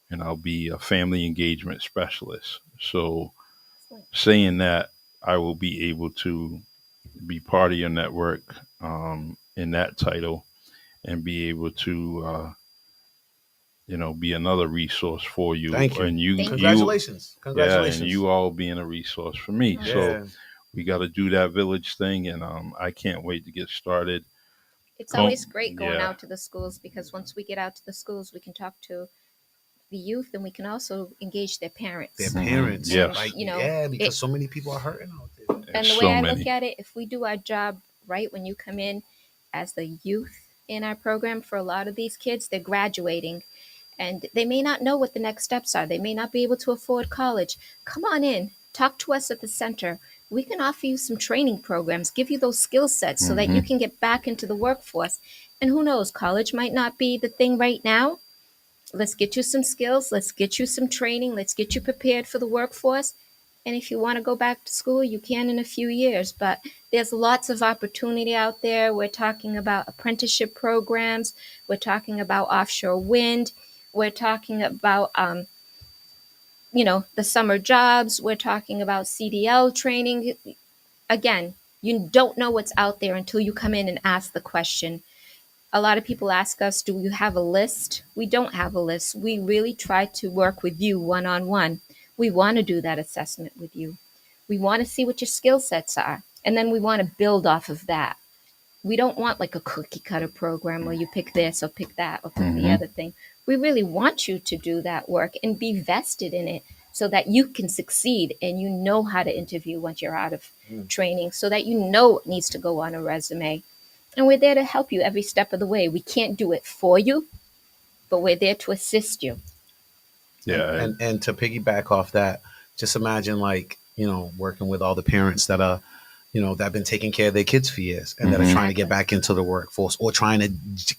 Speaker 2: and I'll be a family engagement specialist. So,
Speaker 3: Excellent.
Speaker 2: saying that, I will be able to be part of your network in that title, and be able to be another resource for you,
Speaker 4: Thank you.
Speaker 2: and you
Speaker 3: Thank you.
Speaker 2: you
Speaker 4: Congratulations.
Speaker 2: yeah, and
Speaker 4: Congratulations.
Speaker 2: you all being a resource for me.
Speaker 3: Mhm.
Speaker 2: So
Speaker 4: Yeah.
Speaker 2: we got to do that village thing, and I can't wait to get started.
Speaker 3: It's always
Speaker 2: Come,
Speaker 3: great going
Speaker 2: yeah,
Speaker 3: out to the schools because once we get out to the schools, we can talk to the youth and we can also engage their
Speaker 4: Their
Speaker 3: parents.
Speaker 4: parents.
Speaker 3: And,
Speaker 2: yes,
Speaker 4: Like, yeah, because
Speaker 3: it,
Speaker 4: so many people are hurting out there.
Speaker 2: there's
Speaker 3: and the way
Speaker 2: so
Speaker 3: I look
Speaker 2: many.
Speaker 3: at it, if we do our job right when you come in as the youth in our program, for a lot of these kids, they're graduating and they may not know what the next steps are. They may not be able to afford college. Come on in, talk to us at the center. We can offer you some training programs, give you those skill sets so that
Speaker 2: Hmm.
Speaker 3: you can get back into the workforce. And who knows, college might not be the thing right now. Let's get you some skills, let's get you some training, let's get you prepared for the workforce. And if you want to go back to school, you can in a few years. But there's lots of opportunity out there. We're talking about apprenticeship programs. We're talking about offshore wind. We're talking about, the summer jobs. We're talking about CDL training. Again, you don't know what's out there until you come in and ask the question. A lot of people ask us, do you have a list? We don't have a list. We really try to work with you one on one. We want to do that assessment with you. We want to see what your skill sets are. And then we want to build off of that. We don't want like a cookie cutter program where you pick this or pick that or pick the
Speaker 2: Hmm.
Speaker 3: other thing. We really want you to do that work and be vested in it so that you can succeed and you know how to interview once you're out of training, so that you know what needs to go on a resume. And we're there to help you every step of the way. We can't do it for you, but we're there to assist you.
Speaker 2: Yeah.
Speaker 4: And to piggyback off that, just imagine, like, working with all the parents that are, that have been taking care of their kids for years and that are trying to get back into the workforce, or trying to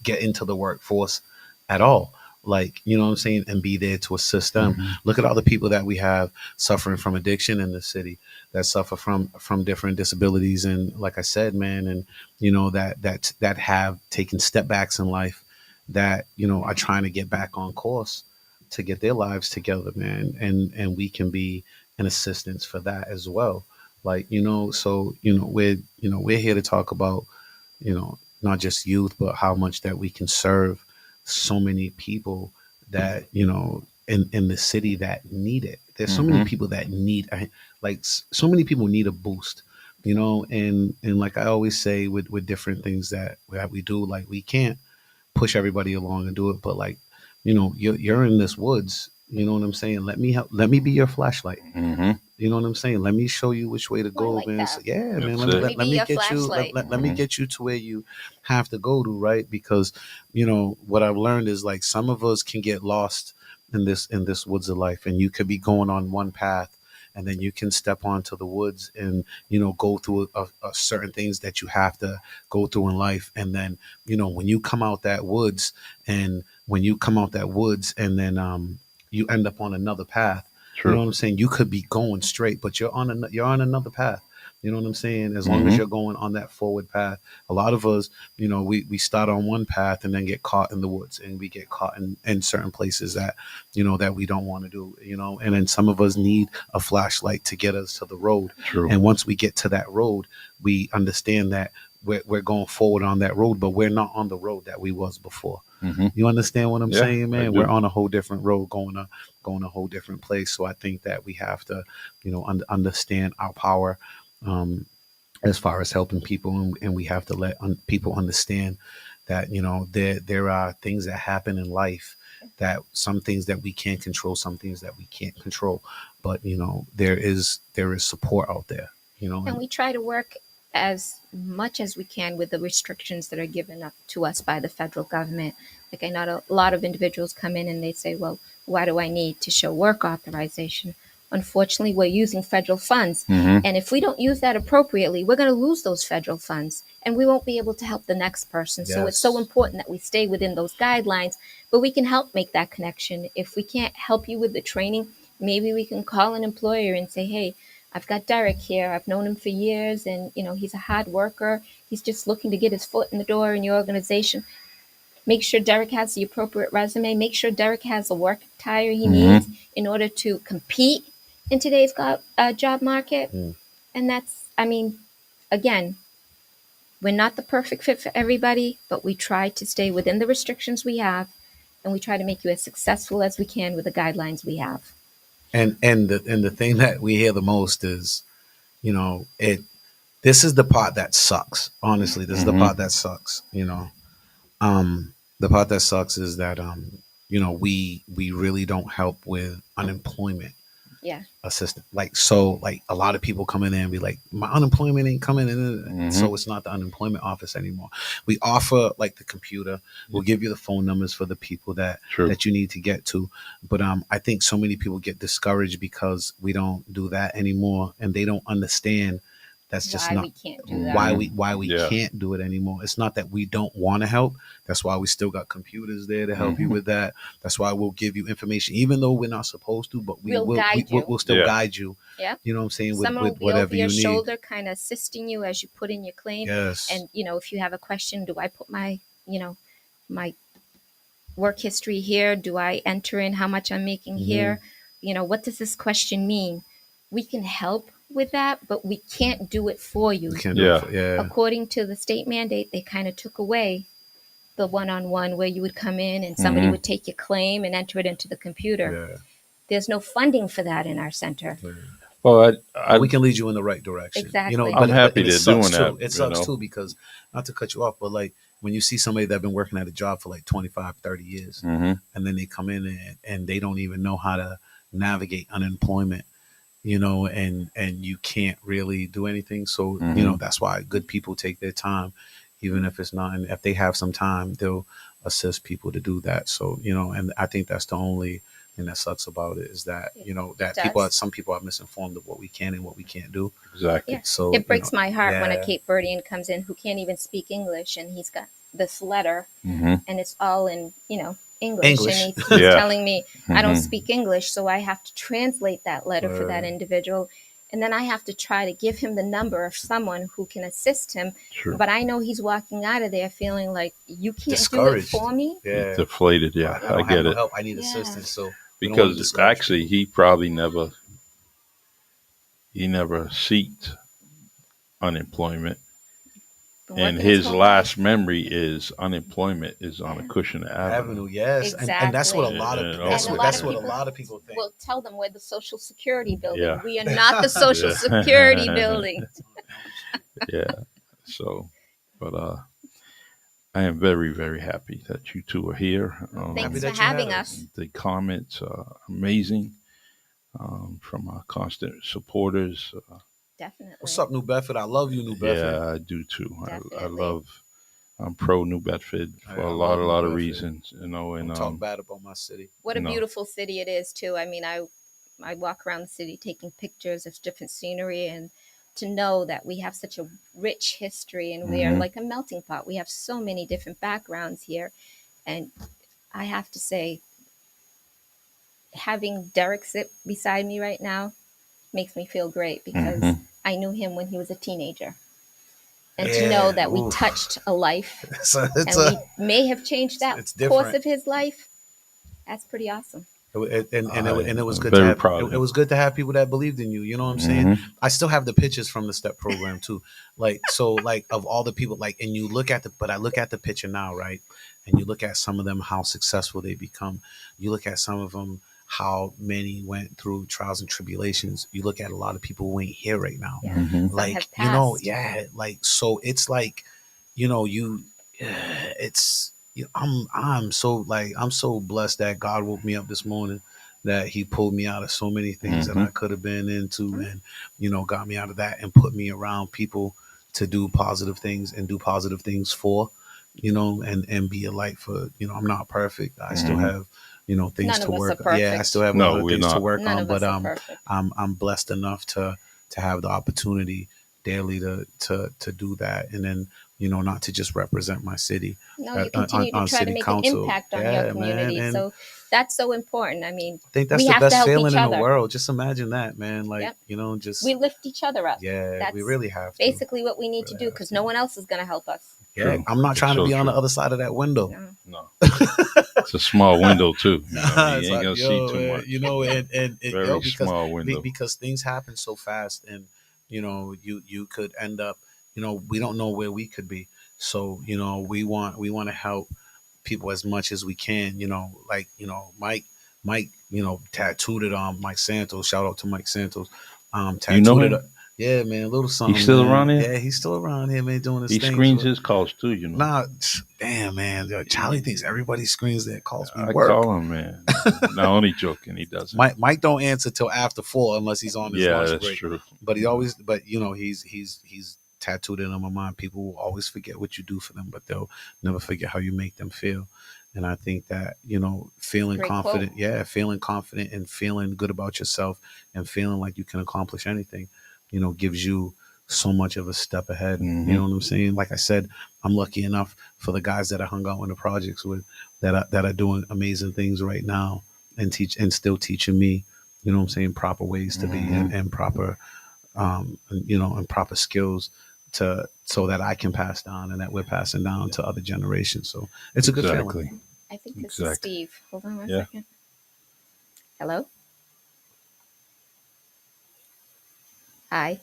Speaker 4: get into the workforce at all. Like, you know what I'm saying? And be there to assist them. Look at all the people that we have suffering from addiction in the city, that suffer from different disabilities. And like I said, man, and, that have taken step backs in life, that, are trying to get back on course to get their lives together, man. And we can be an assistance for that as well. Like, so, we're here to talk about, not just youth, but how much that we can serve so many people that, in the city that need it. There's so many people that need, so many people need a boost, and like I always say with different things that we do, like, we can't push everybody along and do it, but, like, you're in this woods, you know what I'm saying? Let me help, let me be your flashlight. You know what I'm saying? Let me show you which way to go,
Speaker 3: like
Speaker 4: man.
Speaker 3: that.
Speaker 4: So, yeah,
Speaker 2: That's
Speaker 4: man.
Speaker 2: it.
Speaker 4: Let
Speaker 3: Be
Speaker 4: me
Speaker 3: your
Speaker 4: get you.
Speaker 3: flashlight.
Speaker 4: Let me get you to where you have to go to, right? Because, what I've learned is, like, some of us can get lost in this woods of life, and you could be going on one path, and then you can step onto the woods and, go through a certain things that you have to go through in life, and then, when you come out that woods, and then you end up on another path. You know
Speaker 2: True.
Speaker 4: what I'm saying? You could be going straight, but you're on another path. You know what I'm saying? As long as you're going on that forward path. A lot of us, we start on one path and then get caught in the woods, and we get caught in certain places that, that we don't want to do, and then some of us need a flashlight to get us to the road.
Speaker 2: True.
Speaker 4: And once we get to that road, we understand that we're going forward on that road, but we're not on the road that we was before. You understand what I'm
Speaker 2: Yeah,
Speaker 4: saying,
Speaker 2: I
Speaker 4: man?
Speaker 2: do.
Speaker 4: We're on a whole different road, going a whole different place. So I think that we have to, understand our power, as far as helping people, and we have to let people understand that, there are things that happen in life, that some things that we can't control, some things that we can't control, but, there is support out there,
Speaker 3: And we try to work as much as we can with the restrictions that are given up to us by the federal government. Like, I know a lot of individuals come in and they say, well, why do I need to show work authorization? Unfortunately, we're using federal funds. And if we don't use that appropriately, we're going to lose those federal funds and we won't be able to help the next person. So it's so
Speaker 4: Yes.
Speaker 3: important that we stay within those guidelines, but we can help make that connection. If we can't help you with the training, maybe we can call an employer and say, hey, I've got Derek here. I've known him for years, and he's a hard worker. He's just looking to get his foot in the door in your organization. Make sure Derek has the appropriate resume. Make sure Derek has the work attire he needs in order to compete in today's job market. And that's, again, we're not the perfect fit for everybody, but we try to stay within the restrictions we have, and we try to make you as successful as we can with the guidelines we have.
Speaker 4: And the thing that we hear the most is, it. This is the part that sucks. Honestly, this is the part that sucks. The part that sucks is that, we really don't help with unemployment
Speaker 3: Yeah.
Speaker 4: assistance. Like a lot of people come in there and be like, my unemployment ain't coming in. So it's not the unemployment office anymore. We offer, like, the computer. We'll give you the phone numbers for the people that
Speaker 2: True.
Speaker 4: that you need to get to. But I think so many people get discouraged because we don't do that anymore, and they don't understand that's just
Speaker 3: Why
Speaker 4: not
Speaker 3: we can't do that.
Speaker 4: why we
Speaker 2: Yeah.
Speaker 4: can't do it anymore. It's not that we don't want to help. That's why we still got computers there to help you with that. That's why we'll give you information, even though we're not supposed to, but
Speaker 3: We'll guide you.
Speaker 4: we'll still
Speaker 2: Yeah.
Speaker 4: guide you.
Speaker 3: Yeah.
Speaker 4: You know what I'm saying?
Speaker 3: Someone will
Speaker 4: With
Speaker 3: be
Speaker 4: whatever
Speaker 3: over your
Speaker 4: you need.
Speaker 3: shoulder, kind of assisting you as you put in your claim.
Speaker 4: Yes.
Speaker 3: And, if you have a question, do I put my work history here? Do I enter in how much I'm making here? What does this question mean? We can help with that, but we can't do it for you.
Speaker 4: We can't do
Speaker 2: Yeah.
Speaker 4: it. Yeah.
Speaker 3: According to the state mandate, they kind of took away the one-on-one where you would come in and somebody would take your claim and enter it into the computer.
Speaker 4: Yeah.
Speaker 3: There's no funding for that in our center.
Speaker 2: Well,
Speaker 4: we can lead you in the right direction. You know,
Speaker 3: Exactly.
Speaker 2: I'm happy
Speaker 4: but it
Speaker 2: they're
Speaker 4: sucks
Speaker 2: doing
Speaker 4: too.
Speaker 2: that,
Speaker 4: It sucks
Speaker 2: you know.
Speaker 4: too because, not to cut you off, but like when you see somebody that's been working at a job for like 25, 30 years,
Speaker 2: Hmm.
Speaker 4: and then they come in and they don't even know how to navigate unemployment, you know, and you can't really do anything. So, you know,
Speaker 2: Hmm.
Speaker 4: that's why good people take their time, even if it's not, and if they have some time, they'll assist people to do that. So, you know, and I think that's the only thing that sucks about it is that, you know,
Speaker 3: It
Speaker 4: that people are,
Speaker 3: does.
Speaker 4: some people are misinformed of what we can and what we can't do.
Speaker 3: Yeah.
Speaker 2: Exactly.
Speaker 4: So,
Speaker 3: It
Speaker 4: you know,
Speaker 3: breaks my heart when a
Speaker 4: yeah,
Speaker 3: Cape Verdean comes in who can't even speak English and he's got this letter
Speaker 2: Hmm.
Speaker 3: and it's all in, English. And
Speaker 4: English.
Speaker 3: he's
Speaker 2: Yeah.
Speaker 3: telling me I don't
Speaker 2: Hmm.
Speaker 3: speak English, so I have to translate that letter for that individual. And then I have to try to give him the number of someone who can assist him.
Speaker 2: True.
Speaker 3: But I know he's walking out of there feeling like, you can't do it
Speaker 4: Discouraged.
Speaker 3: for me.
Speaker 4: Yeah.
Speaker 2: Deflated. Yeah,
Speaker 4: I
Speaker 2: I
Speaker 4: don't have
Speaker 2: get
Speaker 4: no
Speaker 2: it.
Speaker 4: help. I need
Speaker 3: Yeah.
Speaker 4: assistance. So we don't want to
Speaker 2: Because
Speaker 4: discourage
Speaker 2: actually,
Speaker 4: people.
Speaker 2: he probably never seeked unemployment,
Speaker 3: Been
Speaker 2: and
Speaker 3: working his
Speaker 2: his
Speaker 3: whole
Speaker 2: last
Speaker 3: life.
Speaker 2: memory is unemployment is on
Speaker 3: Yeah.
Speaker 2: Acushnet
Speaker 4: Avenue,
Speaker 2: Avenue.
Speaker 4: yes, and that's what a
Speaker 3: Exactly.
Speaker 4: lot of
Speaker 2: You know,
Speaker 3: And a lot
Speaker 4: that's
Speaker 3: of
Speaker 4: what a
Speaker 3: people
Speaker 4: lot of people think.
Speaker 3: will tell them we're the Social Security building.
Speaker 2: Yeah.
Speaker 3: We are not the Social
Speaker 2: Yeah.
Speaker 3: Security building.
Speaker 2: Yeah. So, but I am very, very happy that you two are here.
Speaker 4: Happy
Speaker 3: Thanks for
Speaker 4: that you had
Speaker 3: having
Speaker 4: us.
Speaker 3: us.
Speaker 2: The comments are amazing from our constant supporters.
Speaker 3: Definitely.
Speaker 4: What's up, New Bedford? I love you, New Bedford.
Speaker 2: Yeah, I do too. I
Speaker 3: Definitely.
Speaker 2: love. I'm pro New Bedford for
Speaker 4: Yeah, I
Speaker 2: a
Speaker 4: love New
Speaker 2: lot of
Speaker 4: Bedford.
Speaker 2: reasons, you know. And
Speaker 4: Don't talk bad about my city.
Speaker 3: What a
Speaker 2: No.
Speaker 3: beautiful city it is too. I mean, I walk around the city taking pictures of different scenery, and to know that we have such a rich history and we are
Speaker 2: Mhm.
Speaker 3: like a melting pot. We have so many different backgrounds here. And I have to say, having Derek sit beside me right now makes me feel great because
Speaker 2: Mhm.
Speaker 3: I knew him when he was a teenager. And to
Speaker 4: Yeah,
Speaker 3: know that we
Speaker 4: oof.
Speaker 3: touched a life
Speaker 4: So it's
Speaker 3: and we may have changed that
Speaker 4: it's
Speaker 3: course
Speaker 4: different.
Speaker 3: of his life, that's pretty awesome.
Speaker 4: And it was
Speaker 2: I'm
Speaker 4: good
Speaker 2: very
Speaker 4: to have
Speaker 2: proud of
Speaker 4: it
Speaker 2: him.
Speaker 4: was good to have people that believed in you. You know what I'm saying?
Speaker 2: Mhm.
Speaker 4: I still have the pictures from the STEP program too. Like so, like of all the people, like, and you look at but I look at the picture now, right? And you look at some of them how successful they become. You look at some of them how many went through trials and tribulations. You look at a lot of people who ain't here right now.
Speaker 3: Yeah.
Speaker 2: Mhm.
Speaker 3: Some
Speaker 4: Like
Speaker 3: have
Speaker 4: you know,
Speaker 3: passed.
Speaker 4: yeah, like so it's like, you know, it's I'm so like I'm so blessed that God woke me up this morning, that he pulled me out of so many things that I could have been into, and you know, got me out of that and put me around people to do positive things and do positive things for, you know, and be a light for, you know, I'm not perfect. I still
Speaker 2: Mhm.
Speaker 4: have, you know, things
Speaker 3: None
Speaker 4: to
Speaker 3: of us
Speaker 4: work
Speaker 3: are
Speaker 4: on. Yeah, I
Speaker 3: perfect.
Speaker 4: still have a
Speaker 2: No,
Speaker 4: lot of
Speaker 2: we're
Speaker 4: things to
Speaker 2: not.
Speaker 4: work
Speaker 3: None
Speaker 4: on,
Speaker 3: of
Speaker 4: but
Speaker 3: us are perfect.
Speaker 4: I'm blessed enough to have the opportunity daily to do that, and then, you know, not to just represent my city
Speaker 3: No, you
Speaker 4: on,
Speaker 3: continue to try to
Speaker 4: city
Speaker 3: make an
Speaker 4: council.
Speaker 3: impact on your
Speaker 4: Yeah, man,
Speaker 3: community.
Speaker 4: and
Speaker 3: So that's so important. I mean,
Speaker 4: I think that's
Speaker 3: we
Speaker 4: the
Speaker 3: have to
Speaker 4: best
Speaker 3: help
Speaker 4: feeling
Speaker 3: each
Speaker 4: in the
Speaker 3: other.
Speaker 4: world. Just imagine that, man. Like,
Speaker 3: Yep.
Speaker 4: you know, just
Speaker 3: We lift each other up.
Speaker 4: yeah,
Speaker 3: That's
Speaker 4: we really have to.
Speaker 3: basically what we need to
Speaker 4: Really
Speaker 3: do
Speaker 4: have
Speaker 3: because
Speaker 4: to.
Speaker 3: no one else is going to help us.
Speaker 4: Yeah,
Speaker 2: True.
Speaker 4: I'm not
Speaker 2: It's
Speaker 4: trying to
Speaker 2: so
Speaker 4: be on the
Speaker 2: true.
Speaker 4: other side of that window.
Speaker 3: No.
Speaker 2: No, it's a small window too. You know,
Speaker 4: It's
Speaker 2: you ain't
Speaker 4: like,
Speaker 2: gonna see
Speaker 4: yo,
Speaker 2: too
Speaker 4: man,
Speaker 2: much.
Speaker 4: you know, and
Speaker 2: Very
Speaker 4: because
Speaker 2: small window.
Speaker 4: because things happen so fast, and you know, you could end up, you know, we don't know where we could be. So, you know, we want to help people as much as we can. You know, like, you know, Mike, you know, tattooed it on Mike Santos. Shout out to Mike Santos.
Speaker 2: You know
Speaker 4: Tattooed it.
Speaker 2: him?
Speaker 4: Yeah, man, a little something.
Speaker 2: He's still
Speaker 4: man.
Speaker 2: around here?
Speaker 4: Yeah, he's still around here, man, doing his
Speaker 2: He
Speaker 4: thing.
Speaker 2: screens
Speaker 4: So,
Speaker 2: his calls too. You know.
Speaker 4: nah, damn, man, yo, Charlie thinks everybody screens their calls. We
Speaker 2: I
Speaker 4: work.
Speaker 2: call him, man. Not only joking, he doesn't.
Speaker 4: Mike don't answer till after 4 unless he's on his
Speaker 2: Yeah,
Speaker 4: lunch
Speaker 2: that's
Speaker 4: break.
Speaker 2: true.
Speaker 4: But he always, but you know, he's tattooed in my mind. People will always forget what you do for them, but they'll never forget how you make them feel. And I think that, you know, feeling
Speaker 3: Great
Speaker 4: confident,
Speaker 3: quote.
Speaker 4: feeling confident and feeling good about yourself and feeling like you can accomplish anything, you know, gives you so much of a step ahead.
Speaker 2: Mhm.
Speaker 4: You know what I'm saying? Like I said, I'm lucky enough for the guys that I hung out in the projects with that are doing amazing things right now and still teaching me, you know what I'm saying, proper ways to be and proper, you know, and proper skills so that I can pass down and that we're passing down to other generations. So it's a good feeling.
Speaker 2: Exactly.
Speaker 3: I think this is
Speaker 2: Exactly.
Speaker 3: Steve. Hold on one
Speaker 2: Yeah.
Speaker 3: second. Hello? Hi.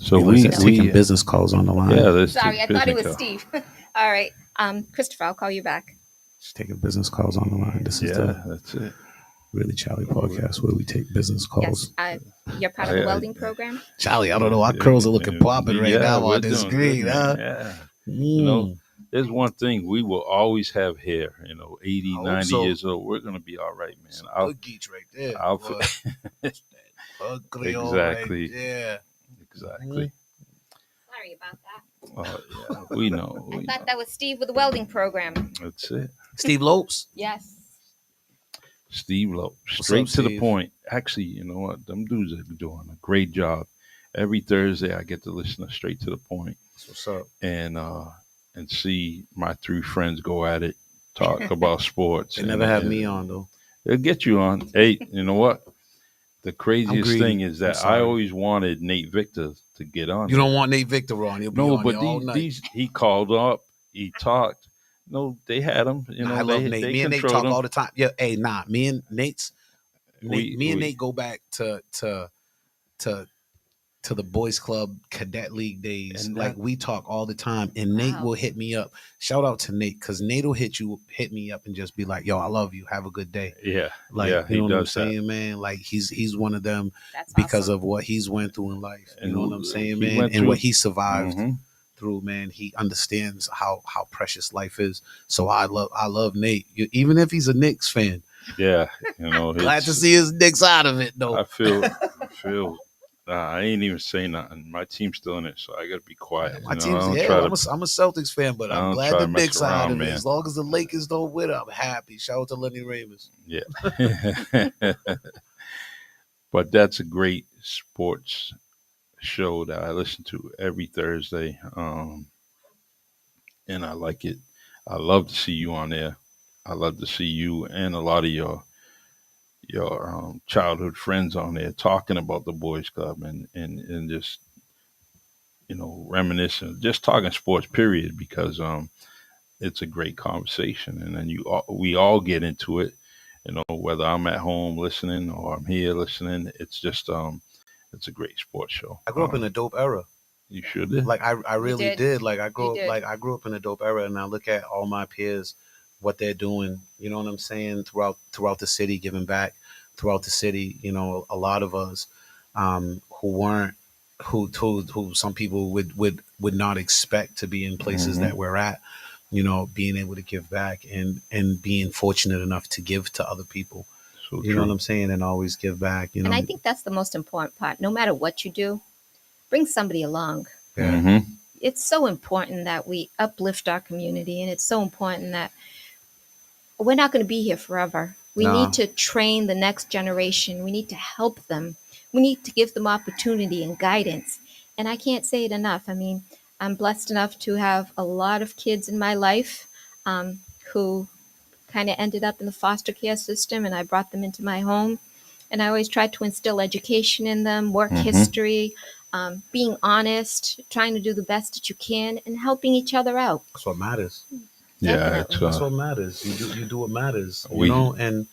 Speaker 2: So
Speaker 4: Realize
Speaker 2: we
Speaker 4: taking business calls on the line.
Speaker 2: yeah. That's
Speaker 3: Sorry, I thought it was
Speaker 2: call.
Speaker 3: Steve. All right. Christopher, I'll call you back.
Speaker 4: She's taking business calls on the line. This is
Speaker 2: Yeah, that's it.
Speaker 4: Really Charlie podcast where we take business
Speaker 3: Yes,
Speaker 4: calls.
Speaker 3: you're part of the welding program.
Speaker 4: Charlie, I don't know. Our curls are looking popping right now
Speaker 2: we're
Speaker 4: on this
Speaker 2: doing good,
Speaker 4: screen.
Speaker 2: man. Yeah. You know, there's one thing, we will always have hair, 80,
Speaker 4: I hope
Speaker 2: 90
Speaker 4: so.
Speaker 2: years old. We're going to be all right, man.
Speaker 4: Good geeks right there.
Speaker 2: I'll
Speaker 4: boy. Bug Creole
Speaker 2: Exactly.
Speaker 4: Right there.
Speaker 2: Exactly.
Speaker 3: Sorry about that.
Speaker 2: Oh, yeah, we know.
Speaker 3: I
Speaker 2: We
Speaker 3: thought
Speaker 2: know.
Speaker 3: that was Steve with the welding program.
Speaker 2: That's it.
Speaker 4: Steve Lopes.
Speaker 3: Yes.
Speaker 2: Steve Lowe,
Speaker 4: What's
Speaker 2: straight
Speaker 4: up,
Speaker 2: to the
Speaker 4: Steve?
Speaker 2: point. Actually, you know what? Them dudes are doing a great job. Every Thursday, I get to listen to Straight to the Point
Speaker 4: That's what's up.
Speaker 2: and see my three friends go at it, talk about sports.
Speaker 4: They
Speaker 2: and-
Speaker 4: never have
Speaker 2: and
Speaker 4: me on though.
Speaker 2: They'll get you on. Hey, you know what? The
Speaker 4: I'm
Speaker 2: craziest
Speaker 4: greedy.
Speaker 2: thing is
Speaker 4: I'm
Speaker 2: that
Speaker 4: sorry.
Speaker 2: I always wanted Nate Victor to get on.
Speaker 4: You don't want Nate Victor on. He'll be
Speaker 2: No,
Speaker 4: on
Speaker 2: but
Speaker 4: here all night.
Speaker 2: these he called up, he talked. No, they had him. You know,
Speaker 4: I love
Speaker 2: they,
Speaker 4: Nate.
Speaker 2: they
Speaker 4: Me and Nate
Speaker 2: controlled
Speaker 4: talk all
Speaker 2: him.
Speaker 4: the time. Yeah, hey, me and Nate's
Speaker 2: We-
Speaker 4: me and
Speaker 2: we-
Speaker 4: Nate go back to the boys club cadet league days.
Speaker 2: And
Speaker 4: Like
Speaker 2: that-
Speaker 4: we talk all the time, and Nate
Speaker 3: Wow.
Speaker 4: will hit me up. Shout out to Nate, because Nate will hit me up and just be like, "Yo, I love you. Have a good day."
Speaker 2: Yeah,
Speaker 4: Like,
Speaker 2: yeah,
Speaker 4: you
Speaker 2: he
Speaker 4: know what I'm
Speaker 2: does that.
Speaker 4: saying, man? Like he's one of them
Speaker 3: That's
Speaker 4: because
Speaker 3: awesome.
Speaker 4: of what he's went through in life. You
Speaker 2: And
Speaker 4: know what I'm saying,
Speaker 2: he
Speaker 4: man?
Speaker 2: went
Speaker 4: And
Speaker 2: through-
Speaker 4: what he survived
Speaker 2: Mhm.
Speaker 4: through, man. He understands how precious life is. So I love Nate, even if he's a Knicks fan.
Speaker 2: Yeah,
Speaker 4: Glad
Speaker 2: it's-
Speaker 4: to see his Knicks out of it, though.
Speaker 2: I feel. I ain't even saying nothing. My team's still in it, so I got to be quiet.
Speaker 4: My
Speaker 2: I
Speaker 4: team's
Speaker 2: don't
Speaker 4: yeah.
Speaker 2: try
Speaker 4: I'm
Speaker 2: to-
Speaker 4: a Celtics fan, but
Speaker 2: I
Speaker 4: I'm
Speaker 2: don't
Speaker 4: glad
Speaker 2: try
Speaker 4: the
Speaker 2: to mess
Speaker 4: Knicks out
Speaker 2: around,
Speaker 4: of it.
Speaker 2: man.
Speaker 4: As long as the Lakers don't win, I'm happy. Shout out to Lenny Ravens.
Speaker 2: Yeah. But that's a great sports show that I listen to every Thursday. And I like it. I love to see you on there. I love to see you and a lot of your childhood friends on there talking about the boys club and just reminiscing, just talking sports period, because it's a great conversation, and then we all get into it, whether I'm at home listening or I'm here listening. It's just it's a great sports show.
Speaker 4: I grew up in a dope era.
Speaker 2: You should did.
Speaker 4: Like I really
Speaker 3: did.
Speaker 4: did. Like I grew
Speaker 3: You
Speaker 4: up
Speaker 3: did.
Speaker 4: I grew up in a dope era, and I look at all my peers, what they're doing. You know what I'm saying? Throughout the city, giving back throughout the city. A lot of us who weren't who some people would not expect to be in places
Speaker 2: Mhm.
Speaker 4: that we're at. Being able to give back and being fortunate enough to give to other people.
Speaker 2: So
Speaker 4: You know what
Speaker 2: true.
Speaker 4: I'm saying? And always give back.
Speaker 3: And I think that's the most important part. No matter what you do, bring somebody along.
Speaker 4: Yeah.
Speaker 2: Mhm.
Speaker 3: It's so important that we uplift our community, and it's so important that we're not going to be here forever. We
Speaker 4: No.
Speaker 3: need to train the next generation. We need to help them. We need to give them opportunity and guidance. And I can't say it enough. I mean, I'm blessed enough to have a lot of kids in my life who kind of ended up in the foster care system, and I brought them into my home. And I always tried to instill education in them, work
Speaker 2: Mhm.
Speaker 3: history, being honest, trying to do the best that you can, and helping each other out.
Speaker 4: That's what matters.
Speaker 2: Yeah,
Speaker 3: Definitely.
Speaker 2: it's
Speaker 4: That's what matters. You do what matters.
Speaker 2: We-
Speaker 4: And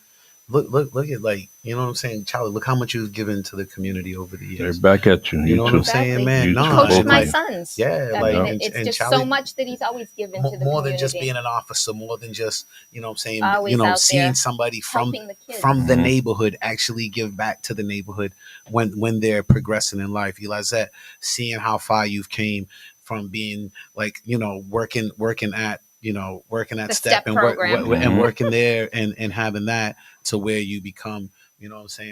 Speaker 4: look at, like, you know what I'm saying, Charlie. Look how much you've given to the community over the
Speaker 2: they're
Speaker 4: years.
Speaker 2: back at you.
Speaker 4: You know what
Speaker 2: too.
Speaker 4: I'm saying,
Speaker 3: Exactly.
Speaker 4: man?
Speaker 2: You
Speaker 4: No,
Speaker 2: too.
Speaker 3: Coach
Speaker 2: both
Speaker 3: my
Speaker 2: of you.
Speaker 3: sons.
Speaker 4: Yeah,
Speaker 3: I
Speaker 4: like,
Speaker 3: mean,
Speaker 4: and-
Speaker 3: it's
Speaker 4: and
Speaker 3: just
Speaker 4: Charlie-
Speaker 3: so much that he's always given to the
Speaker 4: more
Speaker 3: community.
Speaker 4: than just being an officer, more than just, you know what I'm saying,
Speaker 3: Always out
Speaker 4: seeing
Speaker 3: there
Speaker 4: somebody from
Speaker 3: helping the kids.
Speaker 4: the
Speaker 2: Mhm.
Speaker 4: neighborhood actually give back to the neighborhood when they're progressing in life. Eli Zett, seeing how far you've came from being, like, working at
Speaker 3: The
Speaker 4: step
Speaker 3: STEP
Speaker 4: and
Speaker 3: program.
Speaker 2: Mhm.
Speaker 4: working there and having that to where you become,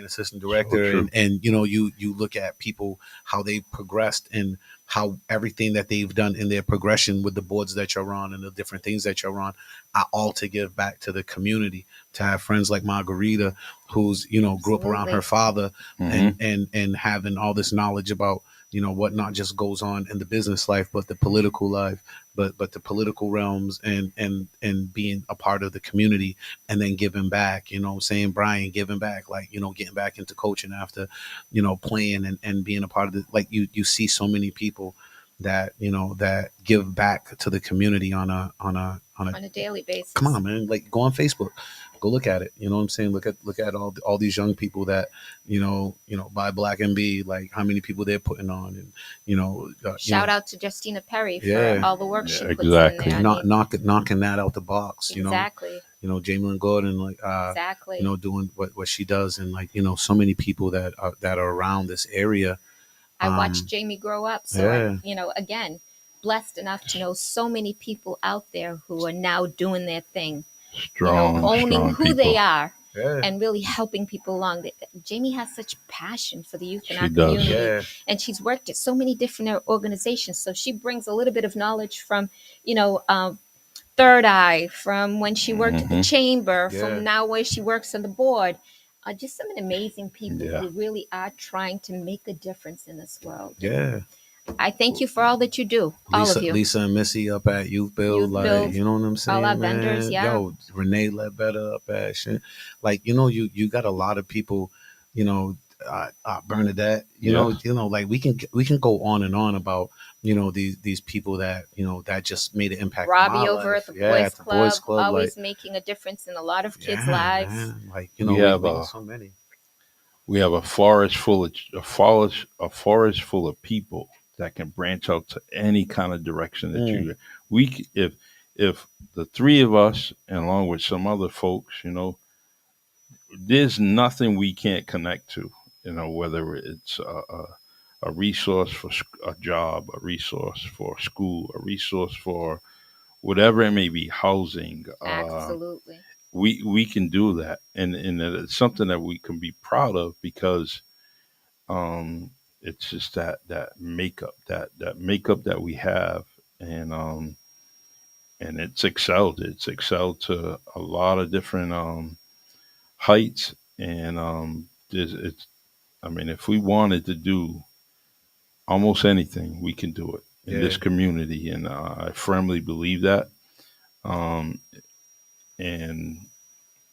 Speaker 4: assistant director,
Speaker 2: true.
Speaker 4: and you look at people, how they progressed, and how everything that they've done in their progression with the boards that you're on and the different things that you're on are all to give back to the community. To have friends like Margarita, who's grew up around
Speaker 3: Absolutely.
Speaker 4: her father,
Speaker 2: Mhm.
Speaker 4: and having all this knowledge about what not just goes on in the business life, but the political life, but the political realms, and being a part of the community, and then giving back. Saying Brian giving back, like, getting back into coaching after playing and being a part of the, like, you see so many people that that give back to the community on a
Speaker 3: on a daily basis.
Speaker 4: come on, man, like, go on Facebook, Go look at it. You know what I'm saying? Look at all these young people that buy Black MB. Like how many people they're putting on, and
Speaker 3: Shout out to Justina Perry for
Speaker 4: yeah,
Speaker 3: all the work
Speaker 2: Yeah,
Speaker 3: she puts in
Speaker 2: exactly.
Speaker 3: there. I
Speaker 4: knock,
Speaker 3: mean,
Speaker 4: knocking that out the box.
Speaker 3: exactly,
Speaker 4: Jamilyn Gordon, like
Speaker 3: exactly.
Speaker 4: doing what she does, and like so many people that are around this area.
Speaker 3: I watched
Speaker 4: Um,
Speaker 3: Jamie grow up, so
Speaker 4: yeah,
Speaker 3: again, blessed enough to know so many people out there who are now doing their thing, owning
Speaker 2: Strong
Speaker 3: who they
Speaker 2: people.
Speaker 3: are
Speaker 4: yeah,
Speaker 3: and really helping people along. Jamie has such passion for the youth in
Speaker 2: She
Speaker 3: our
Speaker 2: does.
Speaker 3: community,
Speaker 4: yeah,
Speaker 3: and she's worked at so many different organizations. So she brings a little bit of knowledge from, Third Eye, from when she worked at the
Speaker 2: Hmm.
Speaker 3: chamber,
Speaker 4: yeah,
Speaker 3: from now where she works on the board. Just some amazing people
Speaker 2: Yeah.
Speaker 3: who really are trying to make a difference in this world.
Speaker 4: yeah.
Speaker 3: I thank you for all that you do, all of you.
Speaker 4: Lisa and Missy up at Youth Build,
Speaker 3: Youth
Speaker 4: like
Speaker 3: Build,
Speaker 4: you know what I'm
Speaker 3: all our
Speaker 4: saying,
Speaker 3: vendors,
Speaker 4: man.
Speaker 3: yeah.
Speaker 4: Yo, Renee Ledbetter up at shit. Like you got a lot of people, you know, Bernadette.
Speaker 2: Yeah.
Speaker 4: Like we can go on and on about these people that that just made an impact in
Speaker 3: Robbie
Speaker 4: my
Speaker 3: over
Speaker 4: life.
Speaker 3: at the
Speaker 4: Yeah,
Speaker 3: Boys
Speaker 4: at the
Speaker 3: Club,
Speaker 4: Boys Club, like
Speaker 3: always making a difference in a lot of kids'
Speaker 4: yeah,
Speaker 3: lives.
Speaker 4: man. Like
Speaker 2: We have
Speaker 4: we
Speaker 2: a
Speaker 4: got so many.
Speaker 2: we have a forest full of people that can branch out to any kind of direction that
Speaker 4: Mm,
Speaker 2: you if the three of us and along with some other folks, there's nothing we can't connect to. Whether it's a resource for a job, a resource for school, a resource for whatever it may be, housing.
Speaker 3: Absolutely.
Speaker 2: We can do that, and it's something that we can be proud of because it's just that makeup that we have, and it's excelled to a lot of different heights, and it's I mean, if we wanted to do almost anything, we can do it in
Speaker 4: yeah,
Speaker 2: this community, and I firmly believe that. Um, and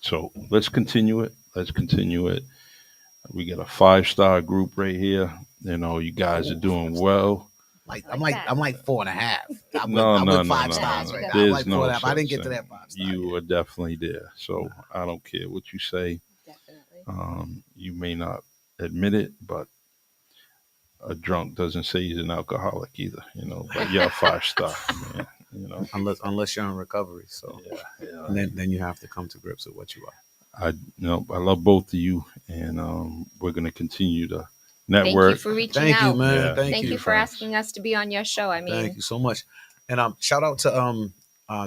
Speaker 2: so let's continue it. Let's continue it. We got a 5-star group right here. You guys are
Speaker 4: oh,
Speaker 2: doing
Speaker 4: 5 stars.
Speaker 2: well.
Speaker 4: Like
Speaker 3: I like that.
Speaker 4: I'm like 4.5.
Speaker 2: No,
Speaker 4: I'm
Speaker 2: no,
Speaker 4: with
Speaker 2: no,
Speaker 4: five
Speaker 2: no, no,
Speaker 4: stars
Speaker 2: no.
Speaker 4: right now. I'm
Speaker 2: There's
Speaker 4: like four
Speaker 2: no
Speaker 4: and a half. I
Speaker 2: such
Speaker 4: didn't get to
Speaker 2: thing.
Speaker 4: that 5 star
Speaker 2: You
Speaker 4: yet.
Speaker 2: are definitely there.
Speaker 4: No.
Speaker 2: So I don't care what you say.
Speaker 3: Definitely.
Speaker 2: You may not admit it, but a drunk doesn't say he's an alcoholic either. But you're a 5-star, man.
Speaker 4: Unless you're in recovery. So
Speaker 2: Yeah, yeah.
Speaker 4: and then you have to come to grips with what you are.
Speaker 2: I love both of you, and we're gonna continue to
Speaker 3: Thank you
Speaker 2: network.
Speaker 3: for reaching
Speaker 4: Thank you,
Speaker 3: out.
Speaker 4: man.
Speaker 2: Yeah,
Speaker 4: Thank
Speaker 3: Thank
Speaker 4: you.
Speaker 3: you for asking us to be on your show. I
Speaker 4: Thank
Speaker 3: mean,
Speaker 4: you so much. And shout out to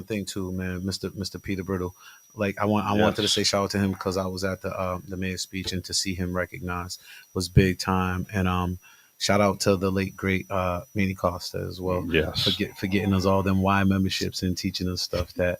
Speaker 4: thing too, man, Mr. Peter Brittle. Like I wanted to say
Speaker 2: Yes.
Speaker 4: shout out to him because I was at the mayor's speech, and to see him recognized was big time. And shout out to the late great Manny Costa as well
Speaker 2: Yes.
Speaker 4: for getting us all them Y memberships and teaching us stuff that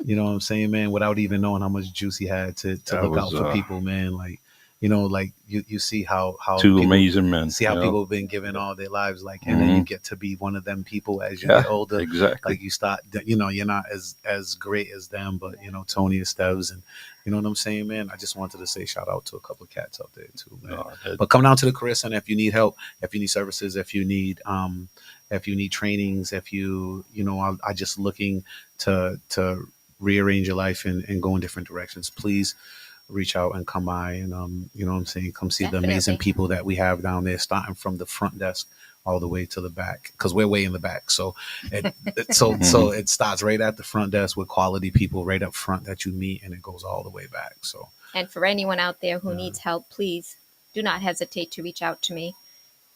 Speaker 4: you know what I'm saying, man, without even knowing how much juice he had to
Speaker 2: That
Speaker 4: look out
Speaker 2: was
Speaker 4: for people, man. Like like you see how
Speaker 2: two
Speaker 4: people
Speaker 2: amazing men.
Speaker 4: see how people have been given all their lives, like, and then you
Speaker 2: Mhm.
Speaker 4: get to be one of them people as you
Speaker 2: Yeah,
Speaker 4: get older.
Speaker 2: exactly.
Speaker 4: Like you start, you're not as great as them, but Tony Esteves, and you know what I'm saying, man. I just wanted to say shout out to a couple of cats out there too, man.
Speaker 2: No,
Speaker 4: But come down to the career center if you need help, if you need services, if you need trainings, if I just looking to rearrange your life and go in different directions. Please reach out and come by, and you know what I'm saying, come see the amazing
Speaker 3: Definitely.
Speaker 4: people that we have down there, starting from the front desk all the way to the back, because we're way in the back. So so it starts right at the front desk with quality people right up front that you meet, and it goes all the way back. So
Speaker 3: and for anyone out there who
Speaker 4: Yeah.
Speaker 3: needs help, please do not hesitate to reach out to me.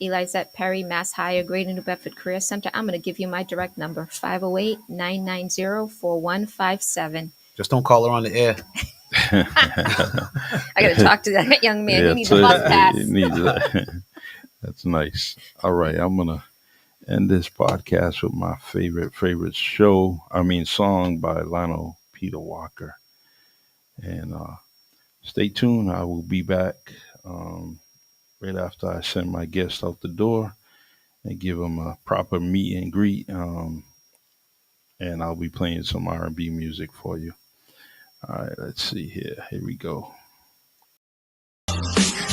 Speaker 3: Elizette Perry, Mass Higher, Greater New Bedford Career Center. I'm going to give you my direct number, 508-990-4157.
Speaker 4: just don't call her on the air.
Speaker 3: I got to talk to that young man.
Speaker 2: Yeah,
Speaker 3: He needs a bus pass.
Speaker 2: it needs that. That's nice. All right, I'm gonna end this podcast with my favorite song by Lionel Peter Walker. And stay tuned. I will be back right after I send my guest out the door and give him a proper meet and greet. And I'll be playing some R&B music for you. All right, let's see here. Here we go.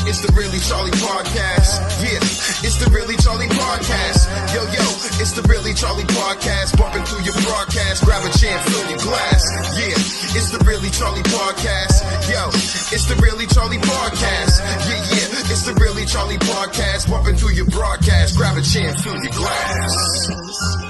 Speaker 1: it's the Really Charlie Podcast. Yeah, it's the Really Charlie Podcast. Yo, it's the Really Charlie Podcast. Bumping through your broadcast, grab a chair, fill your glass. Yeah, it's the Really Charlie Podcast. Yo, it's the Really Charlie Podcast. Yeah, it's the Really Charlie Podcast. Bumping through your broadcast, grab a chair, fill your glass.